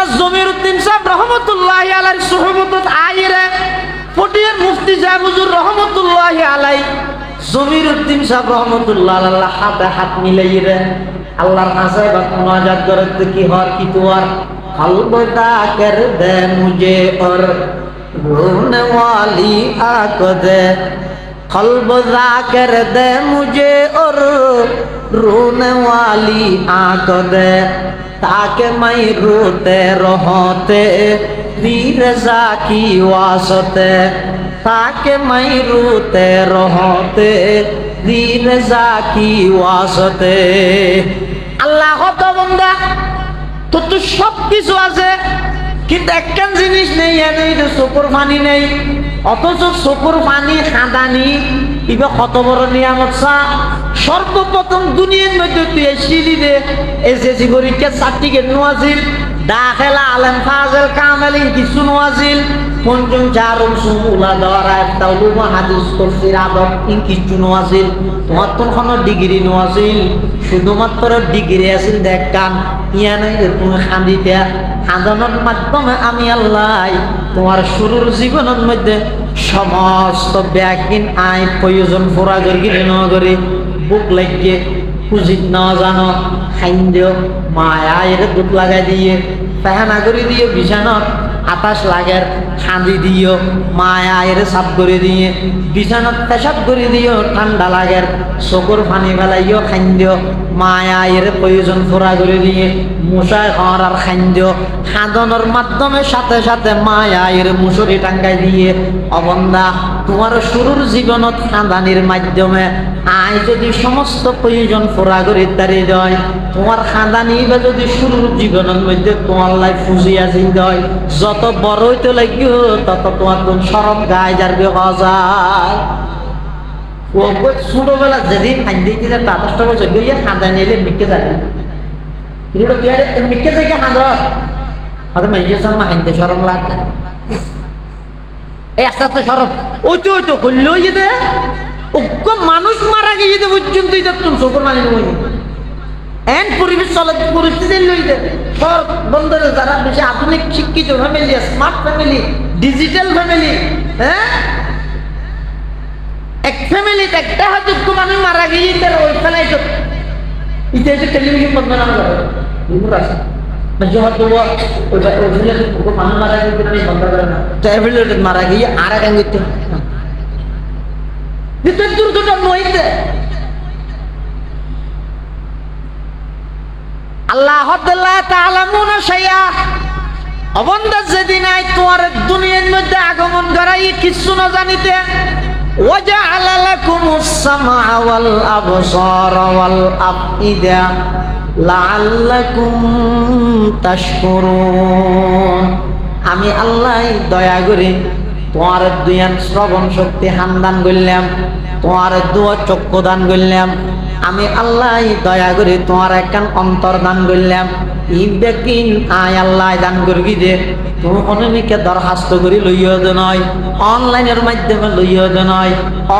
মাওলানা জমিরউদ্দিন সাহেব রহমতুল্লাহি আলাইহির সুহবতত আইরে পটিয়ার মুফতি সাহেব হুজুর রহমতুল্লাহি আলাইহি জমিরউদ্দিন সাহেব রহমতুল্লাহ আল্লাহ হাতে হাত মিলাইরে আল্লাহর কাছে বা মুনাজাত করতে কি হর কি তোর কলবদা কর দে মুঝে और रोने वाली आंख दे कलबदा कर दे मुझे और रोने वाली आंख दे ताकि मैं रोते रहते रज़ा की वास्ते ताकि मैं रोते रहते रज़ा की वास्ते আল্লাহ তো বন্দা তো সব কিছু আছে কিন্তু একখান জিনিস নেই এই যে চোখের পানি নেই অথচ চোখের পানি খাঁদানি ইবা কত বড় নিয়ামত চা সর্বপ্রথম দুনিয়ার মধ্যে তুই এসেছিলি রে এসএসসি পরীক্ষা সার্টিফিকেট নোয়াছিল দাখিলা আলেম ফাজেল কামেল কিছু নোয়াছিল পঞ্চম চারম সুমুলা দেওয়ার একটা উলুমা হাদিস তফসির আদব কিছু নোয়াছিল তোমার তো কোনো ডিগ্রি নোয়াছিল শুধুমাত্র ডিগ্রি আছিল দেখকান ইয়া নাই তুমি খান্দিতে খাঁদানোর মাধ্যমে আমি আল্লাহ তোমার শুরুর জীবনের মধ্যে সমস্ত ব্যাকিন আই প্রয়োজন পুরা করি ন করি বুক লাগিয়ে খুঁজিত না জানো খাইন্দেও মায়া এর দুধ লাগাই দিয়ে পেহানা করে দিয়ে বিছানত আতাস লাগের খাঁদি দিও মায়া এর সাফ করে দিয়ে বিছানত পেশাব করে দিও ঠান্ডা লাগের চকুর পানি ফেলাইও খাইন্দেও মায়া এর প্রয়োজন পুরা করে দিয়ে মশায় খাওয়ার আর খাইন্দেও খাদনের মাধ্যমে সাথে সাথে মায়া এর মুসুরি টাঙ্গাই দিয়ে অবন্দা তোমার শুরুর জীবনত খাদানির মাধ্যমে আয় যদি সমস্ত প্রয়োজন পুরা করে দাঁড়িয়ে যায় তোমার খাদানি বা যদি শুরুর জীবনের মধ্যে তোমার লাইফ ফুজিয়া জিন্দে হয় যত বড় হইতে লাগিও তত তোমার কোন সরম গায়ে যাবে যায় ও ছোটবেলা যেদিন খাই দিয়েছি 5-10 বছর গিয়ে খাদানি এলে মিটকে যাবে মিটকে যাই খাদ হয়তো মেয়ে মা খাইতে সরম লাগে এই আস্তে আস্তে সরব ওই তো হইলেও যেতে মানুষ মারা গিয়ে যেতে পর্যন্ত চোখের মানে এন পরিবেশ চলে পরিস্থিতি লইতে সব বন্ধুরা যারা বেশি আধুনিক শিক্ষিত family smart family digital family হ্যাঁ এক ফ্যামিলিতে একটা হয়তো মানুষ মারা গিয়ে ওই ফেলাই তো ইতিহাস টেলিভিশন বন্ধ না করে আছে মানুষ মারা গিয়ে বন্ধ করে না মারা গিয়ে আর এক আঙ্গিতে দুর্ঘটনা নইতে আল্লাহ তাআলামুনা শাইআ অবন্দা যেদিন আই তোমার দুনিয়ার মধ্যে আগমন করাই কিছু না জানিতে ওয়াজআলা লাকুমুস সামআ ওয়াল আবসারা ওয়াল আফইদা লাআল্লাকুম তাশকুরুন আমি আল্লাহ দয়া করে তোমার দুয়ান শ্রবণ শক্তি হান্দান করলাম তোমার দুয়া চক্ষু দান করলাম আমি আল্লাহ দয়া করে তোমার একখান অন্তর দান করলাম ইবেকিন আয় আল্লাহ দান করবি দে তুমি অনেকে দরখাস্ত করি লইয়া দে নয় অনলাইনের মাধ্যমে লইয়া দে নয়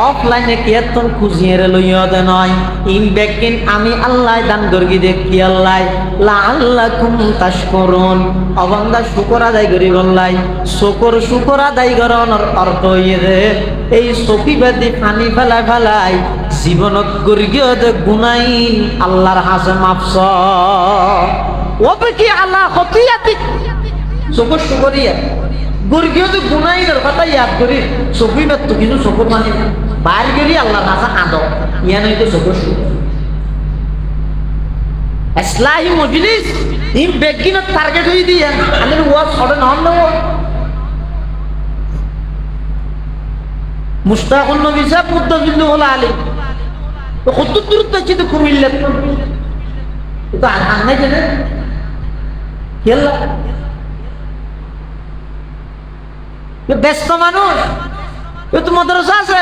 অফলাইনে কেতন খুঁজিয়ে লইয়া দে নয় ইবেকিন আমি আল্লাহ দান করবি দে কি আল্লাহ লাআল্লাকুম তাশকুরুন অবন্দা শুকর আদায় করি বললাই শুকর আদায় করানোর অর্থ হইয়ে দে এই সফিবাদী পানি ফেলাই ফেলাই জীবনত গর্গীয় গুনাইন আল্লাহর হাসে মাফস ওবে কি আল্লাহ খতিয়াতি শুকরিয়া গর্গীয় গুনাইনের কথা ইয়াদ করি সফিবাদ তো কিছু শুকর মানি বাইর করি আল্লাহর হাসে আদব ইয়া নাই তো শুকর ইসলাহি মজলিস ইন বেগিনত টার্গেট হই দিয়া আমি ওয়াজ ছড়ে নাম নেব মুশতাকুন নবী সাহেব মুদ্দাজিল্লাহ আলাইহি তো কত দূর থেকে তো কুমিল্লা তো আর নাই জানে কেলা ব্যস্ত মানুষ তো মাদ্রাসা আছে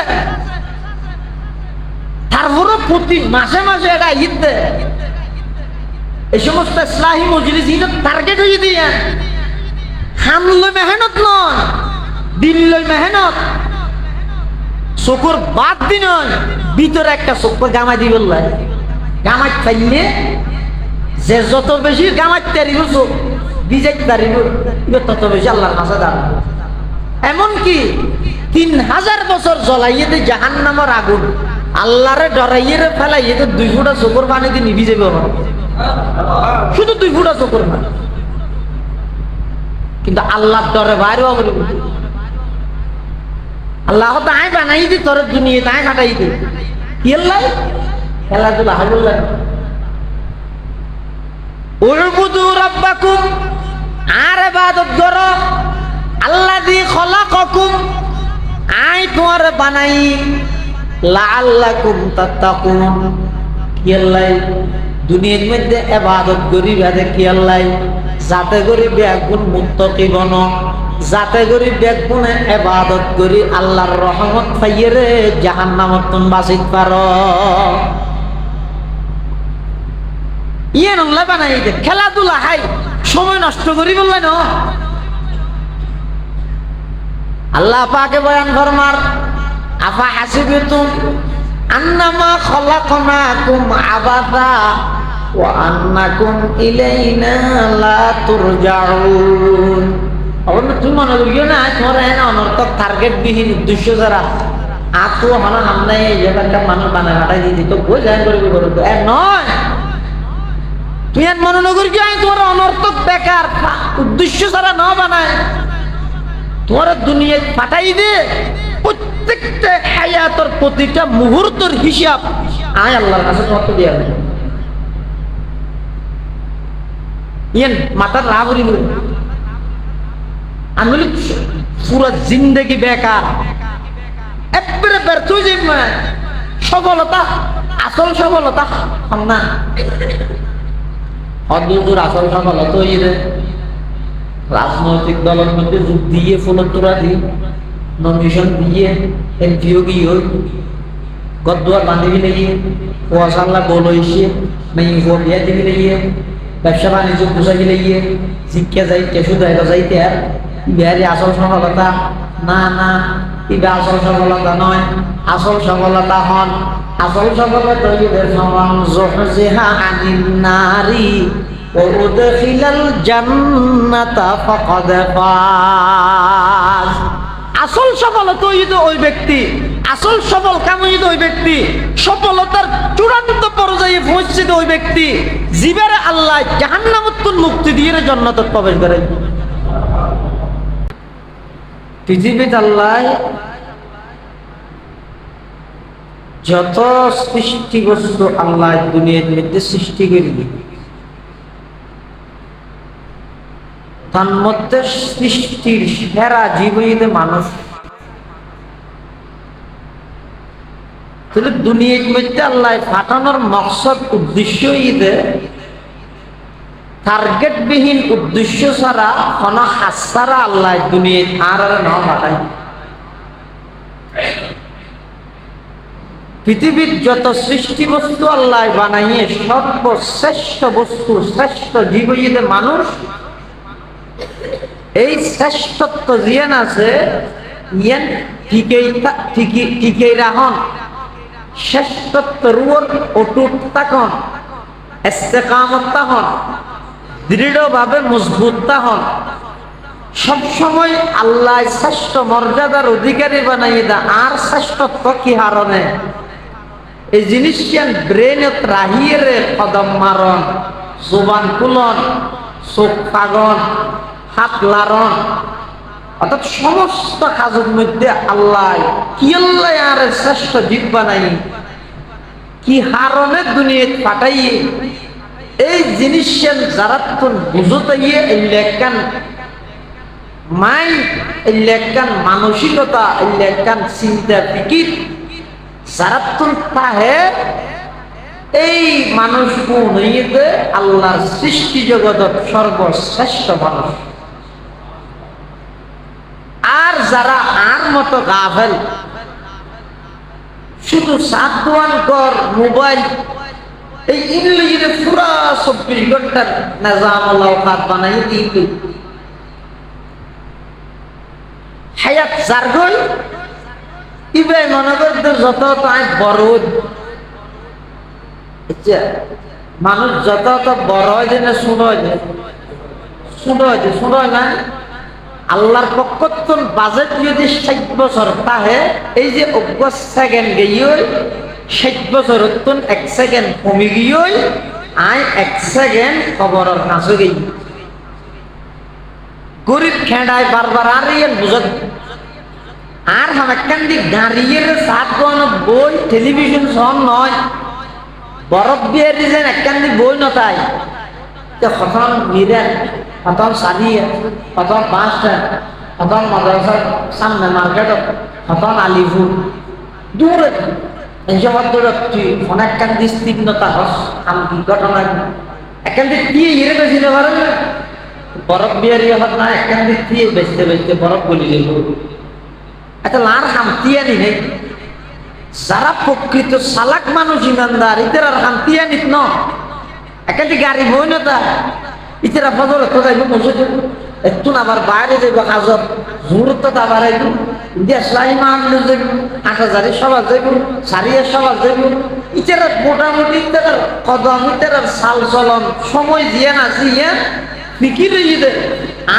তারপরে প্রতি মাসে মাসে এটা ঈদ দেয় এই সমস্ত ইসলাহি মজলিস ঈদ টার্গেট হয়ে দিয়ে হামলে মেহনত নয় দিল্লি মেহনত চকুর বাদ দিন ভিতরে একটা চোখ গামাই দি বললাই গামাই চাইলে যে যত বেশি গামাই তারি বিজয় তারিব তত বেশি আল্লাহর কাছে দাম। এমনকি 3000 বছর জ্বলাইয়ে দে জাহান্নামের আগুন আল্লাহরে ডরাইয়ে ফেলাইয়ে তো 2 ফুটা চোখের পানি দিয়ে নিভি যাবে, শুধু 2 ফুটা চোখের পানি, কিন্তু আল্লাহর ডরে বাইরে অবরি আল্লাহ তাই বানাই দি তোর দুনিয়া তাই কাটাই দি কি আল্লাহ খেলাধুলা হাবুল্লাহ। উবুদু রাব্বাকুম, আর ইবাদত করো আল্লাযী খলাকাকুম, আই তোমার বানাই, লাআল্লাকুম তাত্তাকুন, কি আল্লাহ দুনিয়ার মধ্যে ইবাদত করি বাদে কি আল্লাহ যাতে করে বেগুন মুত্তাকি বনো, যাতে করে বেগুনে ইবাদত করি আল্লাহর রহমত পাইয়ে রে জাহান্নামত তুমি বাঁচিতে পারো। ইয়ে নংলা বানাই দে খেলাধুলা হাই সময় নষ্ট করি বললেন। আল্লাহ পাকে বয়ান ফরমার আফা হাসিবতুম আন্নামা খলাকনাকুম আবাদা ওয়া আন্নাকুম ইলাইনা লা তুরজাউন। অবশ্য তুমি মনে করিও না তোমার এনে অনর্থক টার্গেট বিহীন উদ্দেশ্য যারা আতো মানে আমরা এই জায়গাটা মানুষ বানা কাটাই দিতে তো বই জান করবি করবো এ নয়। তুই এন মনে নগর কি আমি তোমার অনর্থক বেকার উদ্দেশ্য ছাড়া না বানায় তোমার দুনিয়ায় পাঠাই দে। প্রত্যেকটা হায়াতের প্রতিটা মুহূর্তের হিসাব আয় আল্লাহর কাছে তোমার তো দেয়া হবে। ইয়েন মাথার রাবরি আমি বলি পুরো জিন্দগি বেকার একবারে ব্যর্থ হয়ে যাবে। সফলতা আসল সফলতা না অদ্ভুত আসল সফলতা হয়ে যায় রাজনৈতিক দলের মধ্যে যোগ দিয়ে ফলতরা দিয়ে নমিনেশন দিয়ে এমপিও গিয়ে গদ্দুয়ার বান্ধবী লেগে কুয়াশাল্লা গোল হয়েছে মেয়ে বিয়া দিবি লেগে ব্যবসা বাণিজ্য পোষাবি লেগে শিক্ষা যাইতে শুধু এটা যাইতে আর বিহারি আসল সফলতা না না, এটা আসল সফলতা নয়। আসল সফলতা হন আসল সফলতা ঈদের সমান জহজিহা আনিন নারি ও উদখিলাল জান্নাতা ফাকাদ ফাজ। আসল সফলতা ওই ব্যক্তি, আসল সফল কাম ওই ব্যক্তি, সফলতার চূড়ান্ত পর্যায়ে পৌঁছে ওই ব্যক্তি জীবের আল্লাহ জাহান্নামত মুক্তি দিয়ে জান্নাতে প্রবেশ করে। পৃথিবীতে আল্লাহ যত সৃষ্টি বস্তু আল্লাহ দুনিয়ার মধ্যে সৃষ্টি করে তার মধ্যে সৃষ্টির সেরা জীব হইতে মানুষ। তাহলে দুনিয়ার মধ্যে আল্লাহ পাঠানোর মকসদ উদ্দেশ্য হইতে টার্গেট বিহীন উদ্দেশ্য ছাড়া কোন হাসারা আল্লাহ দুনিয়ায় আর না পাঠায়। পৃথিবীর যত সৃষ্টি বস্তু আল্লাহ বানাইয়ে সর্বশ্রেষ্ঠ বস্তু শ্রেষ্ঠ জীব হইতে মানুষ। এই শ্রেষ্ঠত্ব জিয়ান আছে ইয়ান ঠিকই রাহন শ্রেষ্ঠত্বের উপর অটুট থাকুন, ইস্তেকামত থাকুন, দৃঢ়ভাবে মজবুত থাকুন। সবসময় আল্লাহ শ্রেষ্ঠ মর্যাদার অধিকারী বানাইয়ে দা আর শ্রেষ্ঠত্ব কি হারণে এই জিনিসটা ব্রেনত রাহিয়ে রে কদম মারণ, জোবান কুলন, চোখ পাগন, হাত লারণ, অর্থাৎ সমস্ত কাজের মধ্যে আল্লাহ কি আল্লাহ আর শ্রেষ্ঠ জীব বানাই কি হারণের দুনিয়ায় পাঠাইয়ে এই জিনিসটা যারা তো বুঝতে লেখান মাইন্ড লেখান মানসিকতা লেখান চিন্তা ফিকির যারা তো তাহে এই মানুষ নইতে আল্লাহর সৃষ্টি জগতের সর্বশ্রেষ্ঠ মানুষ। আর যারা আর মতো গাফেল শুধু সাতওয়ান কর মোবাইল এই ইংরেজিতে পুরা 24 ঘন্টার নিজামুল আওকাত বানাই দিতে হায়াত জারগল ইবে মনে করতে যত তাই বড় মানুষ যত বড় হয় যে শুনো ছোট হয়েছে, ছোট হয় না। আল্লাহর পক্ষতন বাজেট যদি 60 বছর তাহে এই যে 1 সেকেন্ড গিয়ে 60 বছর 1 সেকেন্ড কমে গিয়ে আয় 1 সেকেন্ড খবরের কাছে গই গরিব খেড়ায় বারবার আর ইয়ার বুঝত আর হামাক্কান দি গাড়ির সাত কোন বই টেলিভিশন সব নয় বরফ দিয়ে দিয়েছেন একখান দি বই নতাই প্রথম মিরেন প্রথম সারিয়ে প্রথম বাসটা প্রথম মাদ্রাসার সামনে মার্কেট প্রথম আলিপুর দূরে তুই অনেকখান দি তীক্ষ্ণতা হস আমি ঘটনা একখান দি দিয়ে ইয়ে বেশি পারেন না বরফ বিয়ারি হত না একখান দি দিয়ে বেচতে বেচতে বরফ বলি দিব আচ্ছা লার হামতিয়ানি নেই যারা প্রকৃত সালাক মানুষ ইমানদার ইতার আর হামতিয়ানিত ন একান্তি গাড়ি বই না তা ইতারা ফজর তো যাইব মসজিদ একটু আবার বাইরে যাইব কাজত জোরত আবার আইব দেশলাই মান যাইব 8000 সবার যাইব সারিয়া সবার যাইব ইতারা মোটামুটি ইতার কদম ইতার সাল চলন সময় দিয়ে না দিয়ে ফিকির হইতে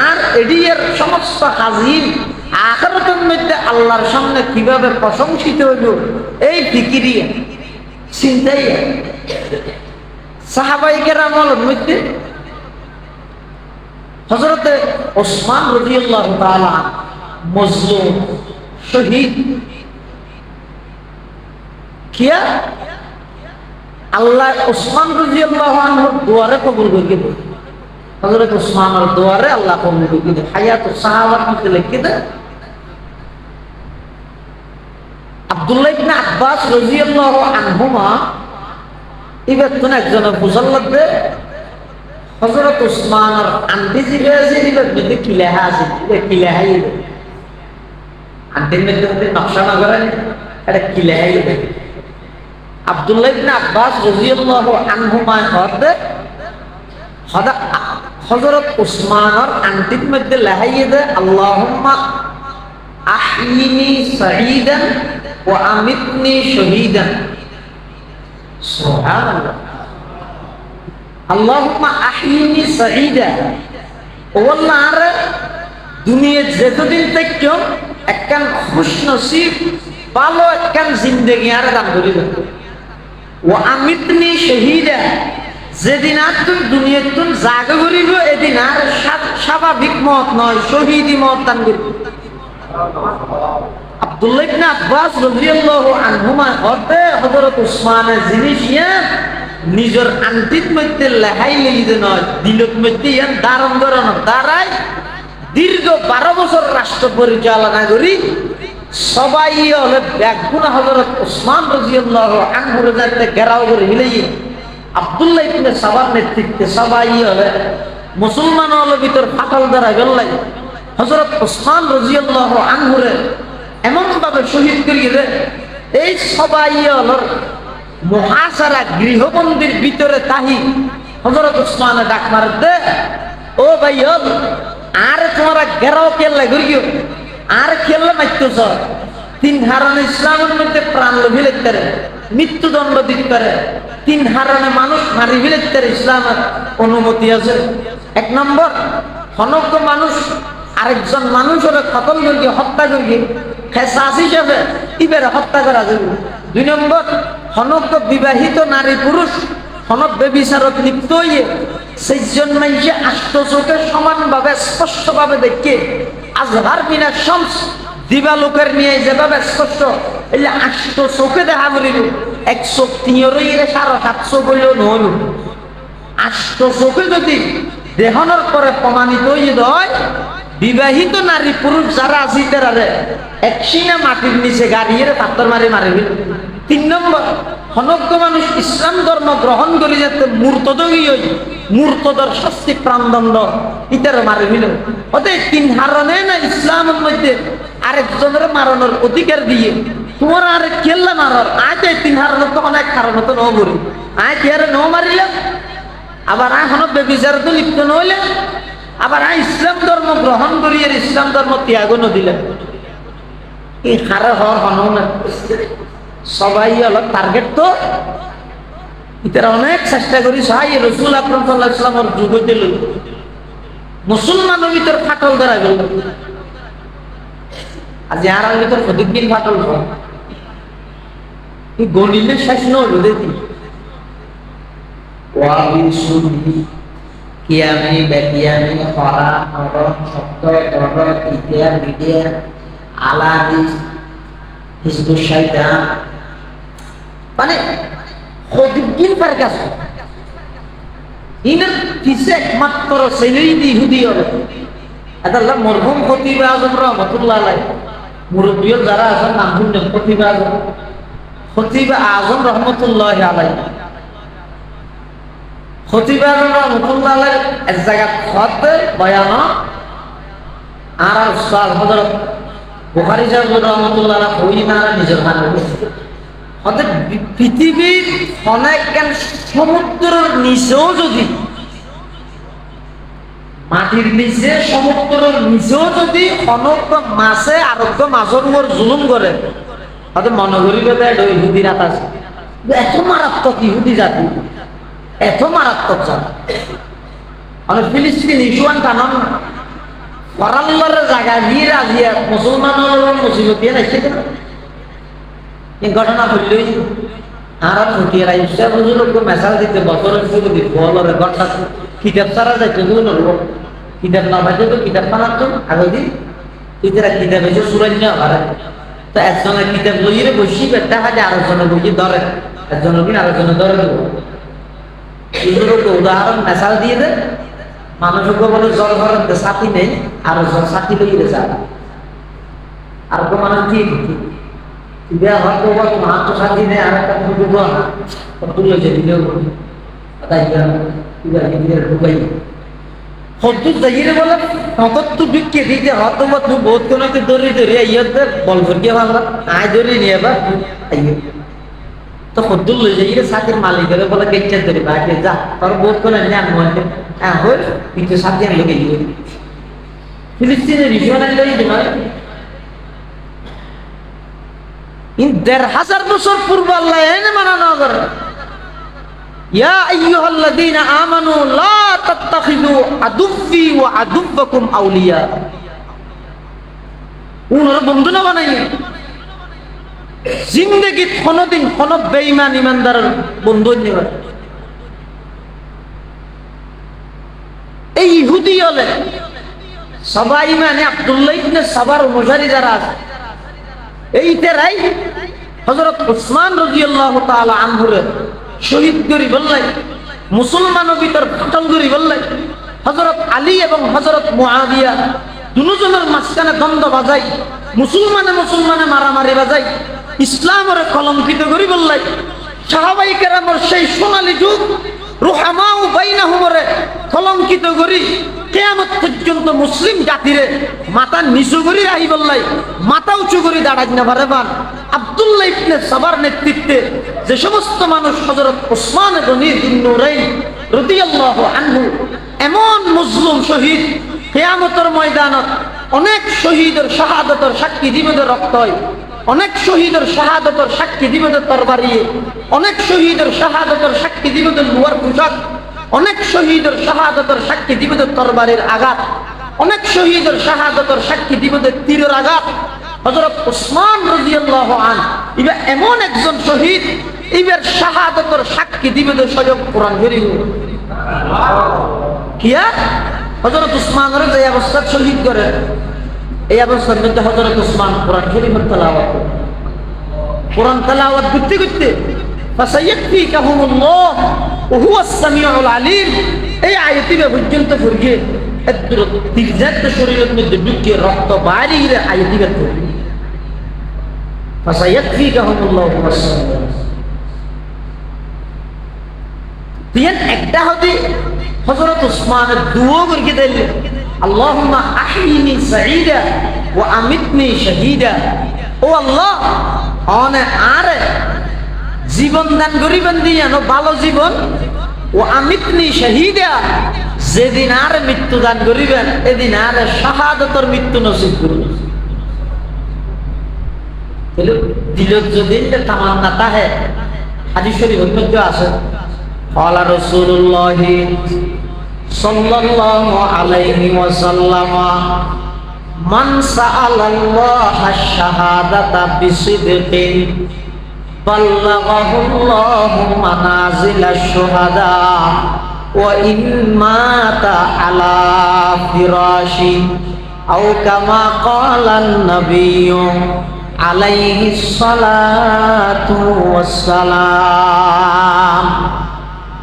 আর এডিয়ার সমস্ত হাজির আখিরাতের মধ্যে আল্লাহর সামনে কিভাবে প্রশংসিত হইব এই ফিকিরি চিন্তাই সাহাবায়ে কেরামের মধ্যে হযরত ওসমান রাদিয়াল্লাহু তাআলা মজলুম শহীদ কিয়া আল্লাহ ওসমান রাদিয়াল্লাহু আনহুর দুয়ারে কবুল করে দিল হযরত ওসমানের দুয়ারে আল্লাহ কবুল করে দিল হায়াতুস সাহাবার মধ্যে লিখে দেয় আব্দুল্লাহ ইবনে আব্বাস রাদিয়াল্লাহু আনহুমা ইবাত কোন একজন বুঝাল লাগবে হযরত ওসমানের আন্টি জিবেছে ইবাত মধ্যে কি লেখা আছে কি লেখা আছে আন্টির মধ্যে নকশা না করে এটা কি লেখা আছে আব্দুল্লাহ ইবনে আব্বাস রাদিয়াল্লাহু আনহুমা হযরত ওসমানের আন্টির মধ্যে লেখা আছে আল্লাহুম্মা আহইনি সাঈদান ওয়া আমিতনি শহীদান সুবহানাল্লাহ আল্লাহুম্মা আহইনি সাঈদা ও আল্লাহ আর দুনিয়া যতদিন থেকেও একখান খুশনসিব ভালো একখান জিন্দেগি আর দান করি দেন ওয়া আমিতনি শহীদা যেদিন আর তুমি দুনিয়ার তুমি জাগে করিব এদিন আর স্বাভাবিক মত নয় শহীদি মত দান করিব আব্দুল্লাহ ইবনে আব্বাস রাদিয়াল্লাহু আনহুমা হতে হযরত ওসমানের জিনিস নিজের আন্টির মধ্যে লেখাই লিখে নয় দিলত মধ্যে দারণ করান দাঁড়ায় দীর্ঘ 12 বছর রাষ্ট্র পরিচালনা করি সবাই হলে ব্যাগুনা হযরত ওসমান রাদিয়াল্লাহু আনহুর যাতে ঘেরাও করে হিলাই আব্দুল্লাহ ইবনে সাবার নেতৃত্বে সবাই হলে মুসলমান হলে ভিতর ফাটল দ্বারা গেল্লাই হযরত ওসমান রাদিয়াল্লাহু আনহুরে এমন ভাবে শহীদ করিয়ে এই সবাই হলর মুহাসারা গৃহবন্দির ভিতরে তাহি হযরত ওসমানে ডাক মারতে ও ভাই হল আর তোমরা ঘেরাও খেললে ঘুরিও আর খেললে মারতেছ 3 হারানে ইসলামের মধ্যে প্রাণ লোভী লিখতে পারে মৃত্যুদণ্ড দিতে পারে 3 হারানে মানুষ মারি ফেলতে পারে ইসলামের অনুমতি আছে 1 নম্বর হনজ্ঞ মানুষ আরেকজন মানুষের কতল করি হত্যা করি খেসাস হিসাবে ইবের হত্যা করা যাবে 2 নম্বর হনজ্ঞ বিবাহিত নারী পুরুষ হনব বেবিচারত লিপ্ত হইয়ে সেইজন মানুষে আষ্টচোখে সমানভাবে স্পষ্টভাবে দেখে আজহার মিনা শামস দিবালোকের নিয়ে যেভাবে স্পষ্ট এই আষ্টচোখে দেখা বলিল 103 বললেও নহল আষ্টচোখে যদি দেহনের পরে প্রমাণিত হয়ে হয় বিবাহিত নারী পুরুষ যারা আছে তারা এক সিনা মাটির নিচে গাড়িয়ে পাথর মারি মারিবিল 3 নম্বর হনজ্ঞ মানুষ ইসলাম ধর্ম গ্রহণ করে যাতে মূর্তদী হই মূর্তদর শাস্তি প্রাণদণ্ড ইতার মারিবিল ওতে 3 হারণে না ইসলামের মধ্যে আরেকজনের মারানোর অধিকার দিয়ে তোমার আর কেল্লা মারার আজ 3 হারণ তো অনেক কারণ তো ন করি আয় তিহারে ন মারিলাম আবার আয় হন বেবিচার তো লিপ্ত নহলে আবার ইসলাম ধর্ম গ্রহণ করিয়ে ইসলাম ধর্ম ত্যাগ দিলেন এই হারে হর হন না সবাই হল টার্গেট তো ইতারা অনেক চেষ্টা করি সাহাই রসুল আকরাম সাল্লাল্লাহু আলাইহি ওয়াসাল্লামের যুগ দিল মুসলমানের ভিতর ফাটল ধরা গেল। আজ আর ভিতর প্রতিদিন ফাটল গণিলে শেষ নইল দেখি ওয়াবিন সুন্নি কিয়ামি বেকিয়ামি খরা নরম শব্দ দর ইতিয়া মিডিয়া আলাদিস হিজবুশ শাইতান মানে প্রতিদিন পার কাছে ইনার পিছে একমাত্র ছেলেই ইহুদি হবে। আল্লাহ মরহুম খতিব আজম রহমতুল্লাহ আলাইহি মুরব্বী যারা আছেন নাম শুনলেন খতিব আজম রহমতুল্লাহ আলাইহি খতিব আজম রহমতুল্লাহ আলাইহি এক জায়গা খত বয়ান আর উস্তাদ হযরত বুখারী সাহেব রহমতুল্লাহ আলাইহি হইনা নিজের হাতে হতে পৃথিবীর অনেক সমুদ্রের নিচেও যদি মাটির নিচে সমুদ্রের নিচেও যদি অনজ্ঞ মাছে আরোগ্য মাছের উপর জুলুম করে হয়তো মনে করিবে ইহুদির হাত আছে। এত মারাত্মক ইহুদি জাতি, এত মারাত্মক জাতি মানে ফিলিস্তিন ইস্যুয়ান টানন ফরাল্লার জায়গা দিয়ে রাজিয়া মুসলমানের মুসিবত দিয়ে রাখছে এই ঘটনা হইলই আর ফুটিয়ে রাইছে বুঝলো মেসাল দিতে বছরের শুরু দিব বলরে ঘটনা কিতাব সারা যাইতে দুন হলো কিতাব না বাজে তো কিতাব বানাতো আগে দিন ইতরা কিতাব এসে সুরান্য আবার তো একজনের কিতাব লইরে বসি বেটা হাজে আরেকজনের বই ধরে একজনের কিনা আরেকজনের ধরে দেব এগুলো উদাহরণ মেসাল দিয়ে দে মানুষকে বলে জল ঘরের সাথী নেই আর জল সাথী লইরে যা আর তো মানুষ কি বিয়া হয়তো বা তোমার তো সাথী নেই আর একটা তুমি দেবো না তুলে যে দিলেও তাই ঢুকাই হদ্দুর যাইরে বলে হতত তু বিকে দিতে হয়তো বা তুই বহুত কোনো দৌড়ি দৌড়ি আইয়তে বল ভরিয়ে ভাঙলা আয় দৌড়ি নিয়ে বা আইয় তো হদ্দুর লই যাইরে সাথীর মালিকের বলে গেছে ধরে বাকি যা তোর বহুত কোনো নিয়ে মনে হ্যাঁ হই কিন্তু সাথী আমি লোকে গিয়ে ফিলিস্তিনের রিশন লই দিমা ইন ১৫০০ বছর পূর্বে আল্লাহ এনে মানানো করে ইয়া আইয়ুহাল্লাযীনা আমানু লা তাত্তাখিযু আদুফি ওয়া আদুফাকুম আউলিয়া উনার বন্ধু না বানাইয়ে জিন্দেগি কোনদিন কোন বেঈমান ইমানদারের বন্ধু নেবে এই ইহুদি হলে সবাই মানে আব্দুল্লাহ ইবনে সাবার অনুসারী যারা আছে এইটারাই হযরত উসমান রাদিয়াল্লাহু তাআলা আনহুর শহীদ করি বললাই মুসলমানের ভিতর ফাটল করি বললাই হযরত আলী এবং হযরত মুআবিয়া দুজনের মাঝখানে দ্বন্দ্ব বাজাই মুসলমানে মারামারি বাজাই ইসলামের কলঙ্কিত করি বললাই সাহাবায়ে কেরামের সেই সোনালী যুগ রুহামাউ বাইনাহুমরে কলঙ্কিত করি কিয়ামত পর্যন্ত মুসলিম জাতিরে মাথা নিচু করে রাখি বললাই মাথা উঁচু করে দাঁড়াই না পারে পান আব্দুল্লাহ ইবনে সাবার নেতৃত্বে যে সমস্ত মানুষ হযরত উসমান গনি যিন্নুরাইন রাদিয়াল্লাহু আনহু এমন মজলুম শহীদ কিয়ামতের ময়দানত অনেক শহীদের শাহাদাতের সাক্ষী দিবে রক্ত হয় অনেক শহীদের শাহাদাতের সাক্ষী দিবে তরবারি অনেক শহীদের শাহাদাতের সাক্ষী দিবে লোহার পোশাক অনেক শহীদের শাহাদাতের সাক্ষী দিবে তরবারির আঘাত অনেক শহীদের শাহাদাতের সাক্ষী দিবে তীরের আঘাত হযরত উসমান রাদিয়াল্লাহু আনহু ইবা এমন একজন শহীদ ইবার শাহাদাতের সাক্ষী দিবে স্বয়ং কোরআন শরীফ কিয়া হযরত উসমানের যে অবস্থা শহীদ করে এই অবস্থার মধ্যে হযরত উসমান কোরআন শরীফের তেলাওয়াত কোরআন তেলাওয়াত করতে করতে ফাসায়াকফিকাহুমুল্লাহ ওয়া হুয়াস সামিউল আলিম এই আয়াতটি পর্যন্ত পড়িয়ে এত তিরজাত শরীরের মধ্যে ঢুকে রক্ত বাইরে আয়াতটি করতে ফাসায়াকফিকাহুমুল্লাহ ওয়া হুয়াস সামিউল তিন একটা হদি হযরত উসমানের দুয়া করে দিলেন আল্লাহুম্মা আহইনি সাঈদা ওয়া আমিতনি শাহীদা ও আল্লাহ অনে আরে জীবন দান করিবেন দিয়ানো ভালো জীবন ও আমিতনি শাহীদা যেদিন আর মৃত্যু দান করিবেন এদিন আর শাহাদাতের মৃত্যু নসিব করিবেন তাহলে দিলত যদি তামান্না তাহে হাদিস শরীফের মধ্যে আছে ক্বালা রাসূলুল্লাহ সাল্লাল্লাহু আলাইহি ওয়াসাল্লাম মান সাআলাল্লাহা আশ-শাহাদাতা বিসিদকিন বাল্লাগাহুল্লাহু মানাজিলাশ শুহাদা ওয়া ইন মাতা আলা ফিরাশি আও কামা ক্বালান নাবিয়্যু আলাইহিস সালাতু ওয়াসসালাম।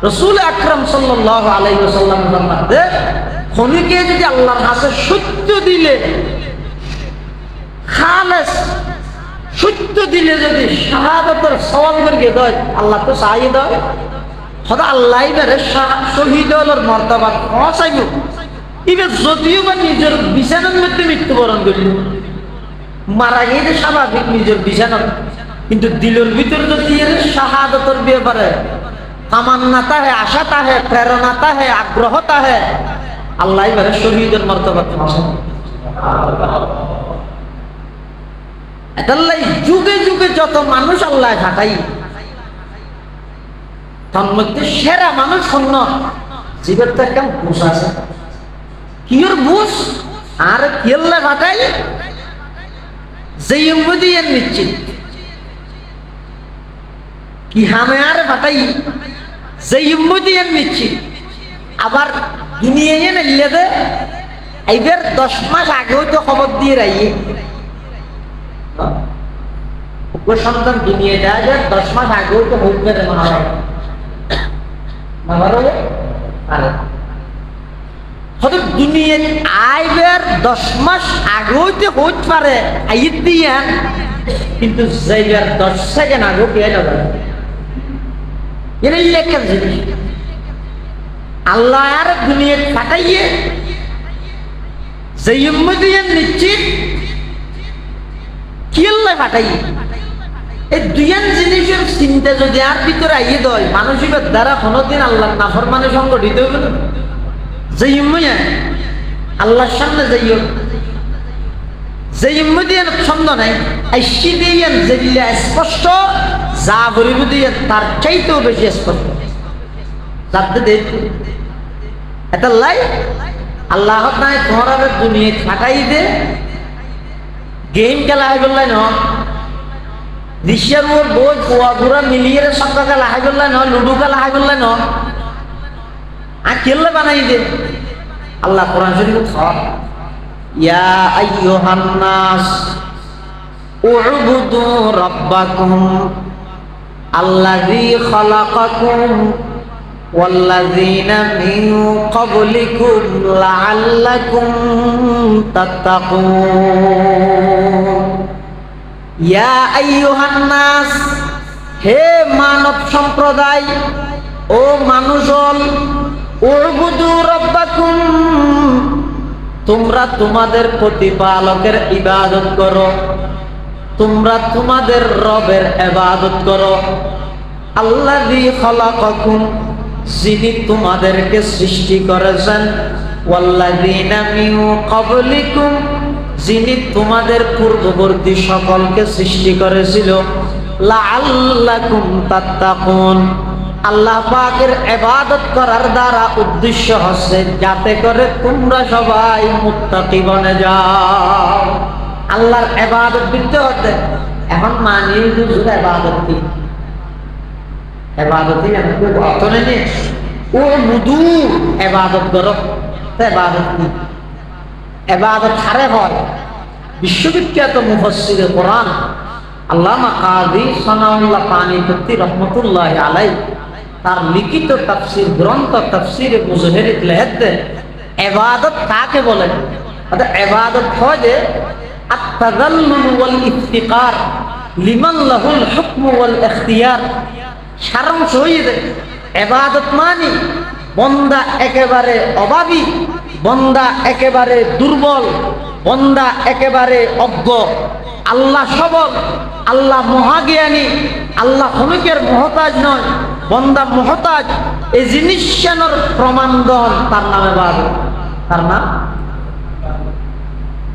রাসূল আকরাম সাল্লাল্লাহু আলাইহি ওয়াসাল্লাম ফরমাতে, খনিকে যদি আল্লাহর কাছে সত্য দিলে, খালেস সত্য দিলে যদি শাহাদাতের সওয়াল করে দেয়, আল্লাহ তো চাই দেয়, খোদা আল্লাহ এবারে শহীদুল মর্তবা পৌঁছাইব। এবার যদিও বা নিজের বিছানার মধ্যে মৃত্যুবরণ করিল, মারা গিয়ে স্বাভাবিক নিজের বিছানার, কিন্তু দিলের ভিতর যদি এর শাহাদাতের ব্যাপারে তামান্নাতা হে, আশাতা হে, প্রেরণাতা হে, আগ্রহতা হে, আল্লাহ এবারে শহীদের মর্তবা পৌঁছায়। এটাই যুগে যুগে যত মানুষ আল্লাহ থাকাই, তার মধ্যে সেরা মানুষ শূন্য জীবের তো একটা বুঝ আছে। কিয়র বুঝ আর কিয়ল্লা ফাটাই যে ইমুদিয়ান নিশ্চিত, কি হামে আর ফাটাই যে ইমুদিয়ান নিশ্চিত। আবার দুনিয়া নিলে দে এইবার 10 মাস আগেও তো খবর দিয়ে রাইয়ে সন্তান দুনিয়া যায়, 10 মাস আগেও তো হোক বেড়ে দুনিয়া আইবার 10 মাস আগেও তো হইতে পারে আইত দিয়া, কিন্তু যাইবার 10 সেকেন্ড আগেও পেয়ে যাবে। এটাই লেখেন জিনিস আল্লাহ আর দুনিয়া কাটাইয়ে যে উম্মদিয়ান নিশ্চিত কি আল্লাহ কাটাই। এই দুইয়ান জিনিসের চিন্তা যদি আর ভিতরে আইয়ে দেয়, মানসিক দ্বারা কোনোদিন আল্লাহর নাফরমানে সংগঠিত হইবে না। যে ইম্মুয়া আল্লাহর সামনে যাইও, যে ইম্মুদিয়ান ছন্দ নাই, আইসি দিয়ান যেগুলা স্পষ্ট, যা বলিব দিয়ে তার চাইতেও বেশি স্পষ্ট। যাতে দেখ এটা লাই আল্লাহ নাই তোমার দুনিয়া ফাটাই দে, গেম খেলা হয়ে গেল ন, দৃশ্যের মোর বই পোয়া পুরা মিলিয়ে সঙ্গ খেলা হয়ে গেল ন, লুডু খেলা হয়ে গেল ন, আর খেললে বানাই দে। আল্লাহ কোরআন শরীফ ইয়া আইয়ুহান নাস উ'বুদু রাব্বাকুম আল্লাযী খালাকাকুম ওয়াল্লাযীনা মিন ক্বাবলিকুম লাআল্লাকুম তাত্তাকুন। ইয়া আইয়ুহান নাস, হে মানব সম্প্রদায়, ও মানুষল, উ'বুদু রাব্বাকুম, তোমরা তোমাদের প্রতিপালকের ইবাদত করো, তোমরা তোমাদের রবের ইবাদত করো। আল্লাযী খালাকাকুম, যিনি তোমাদেরকে সৃষ্টি করেছেন, ওয়াল্লাযীনা মিন ক্বাবলিকুম, যিনি তোমাদের পূর্ববর্তী সকলকে সৃষ্টি করেছিল, লাআল্লাকুম তাত্তাকুন। আল্লাহ পাকের ইবাদত করার দ্বারা উদ্দেশ্য হচ্ছে যাতে করে তোমরা সবাই মুত্তাকি বনে যাও। আল্লাহর ইবাদত করতে হতে এখন মানি হুজুর ইবাদত কি, ইবাদতই না কেউ অত নেই। ও মুদু ইবাদত করো, ইবাদত কি? ইবাদত হারে হয়। বিশ্ববিখ্যাত মুফাসসিরে কোরআন আল্লামা কাযী সানাউল্লাহ পানিপতি রহমাতুল্লাহি আলাইহি তার লিখিত তাফসীর গ্রন্থ তাফসীরে মুজহিরিত লেখেন, ইবাদত কাকে বলে? অর্থাৎ ইবাদত হয় যে আত-তাযাল্লুল ওয়াল ইফতিকার লিমান লাহুল হুকম ওয়াল ইখতিয়ার। সারাংশ হইছে ইবাদত মানে বান্দা একেবারে অভাবী, বান্দা একেবারে দুর্বল, বান্দা একেবারে অজ্ঞ, আল্লাহ সবল, আল্লাহ মহাজ্ঞানী, আল্লাহ ক্ষণিকের মহতাজ নয়, বান্দা মহতাজ। এই জিনিসের প্রমাণ দন তার নামে ইবাদত। তার নাম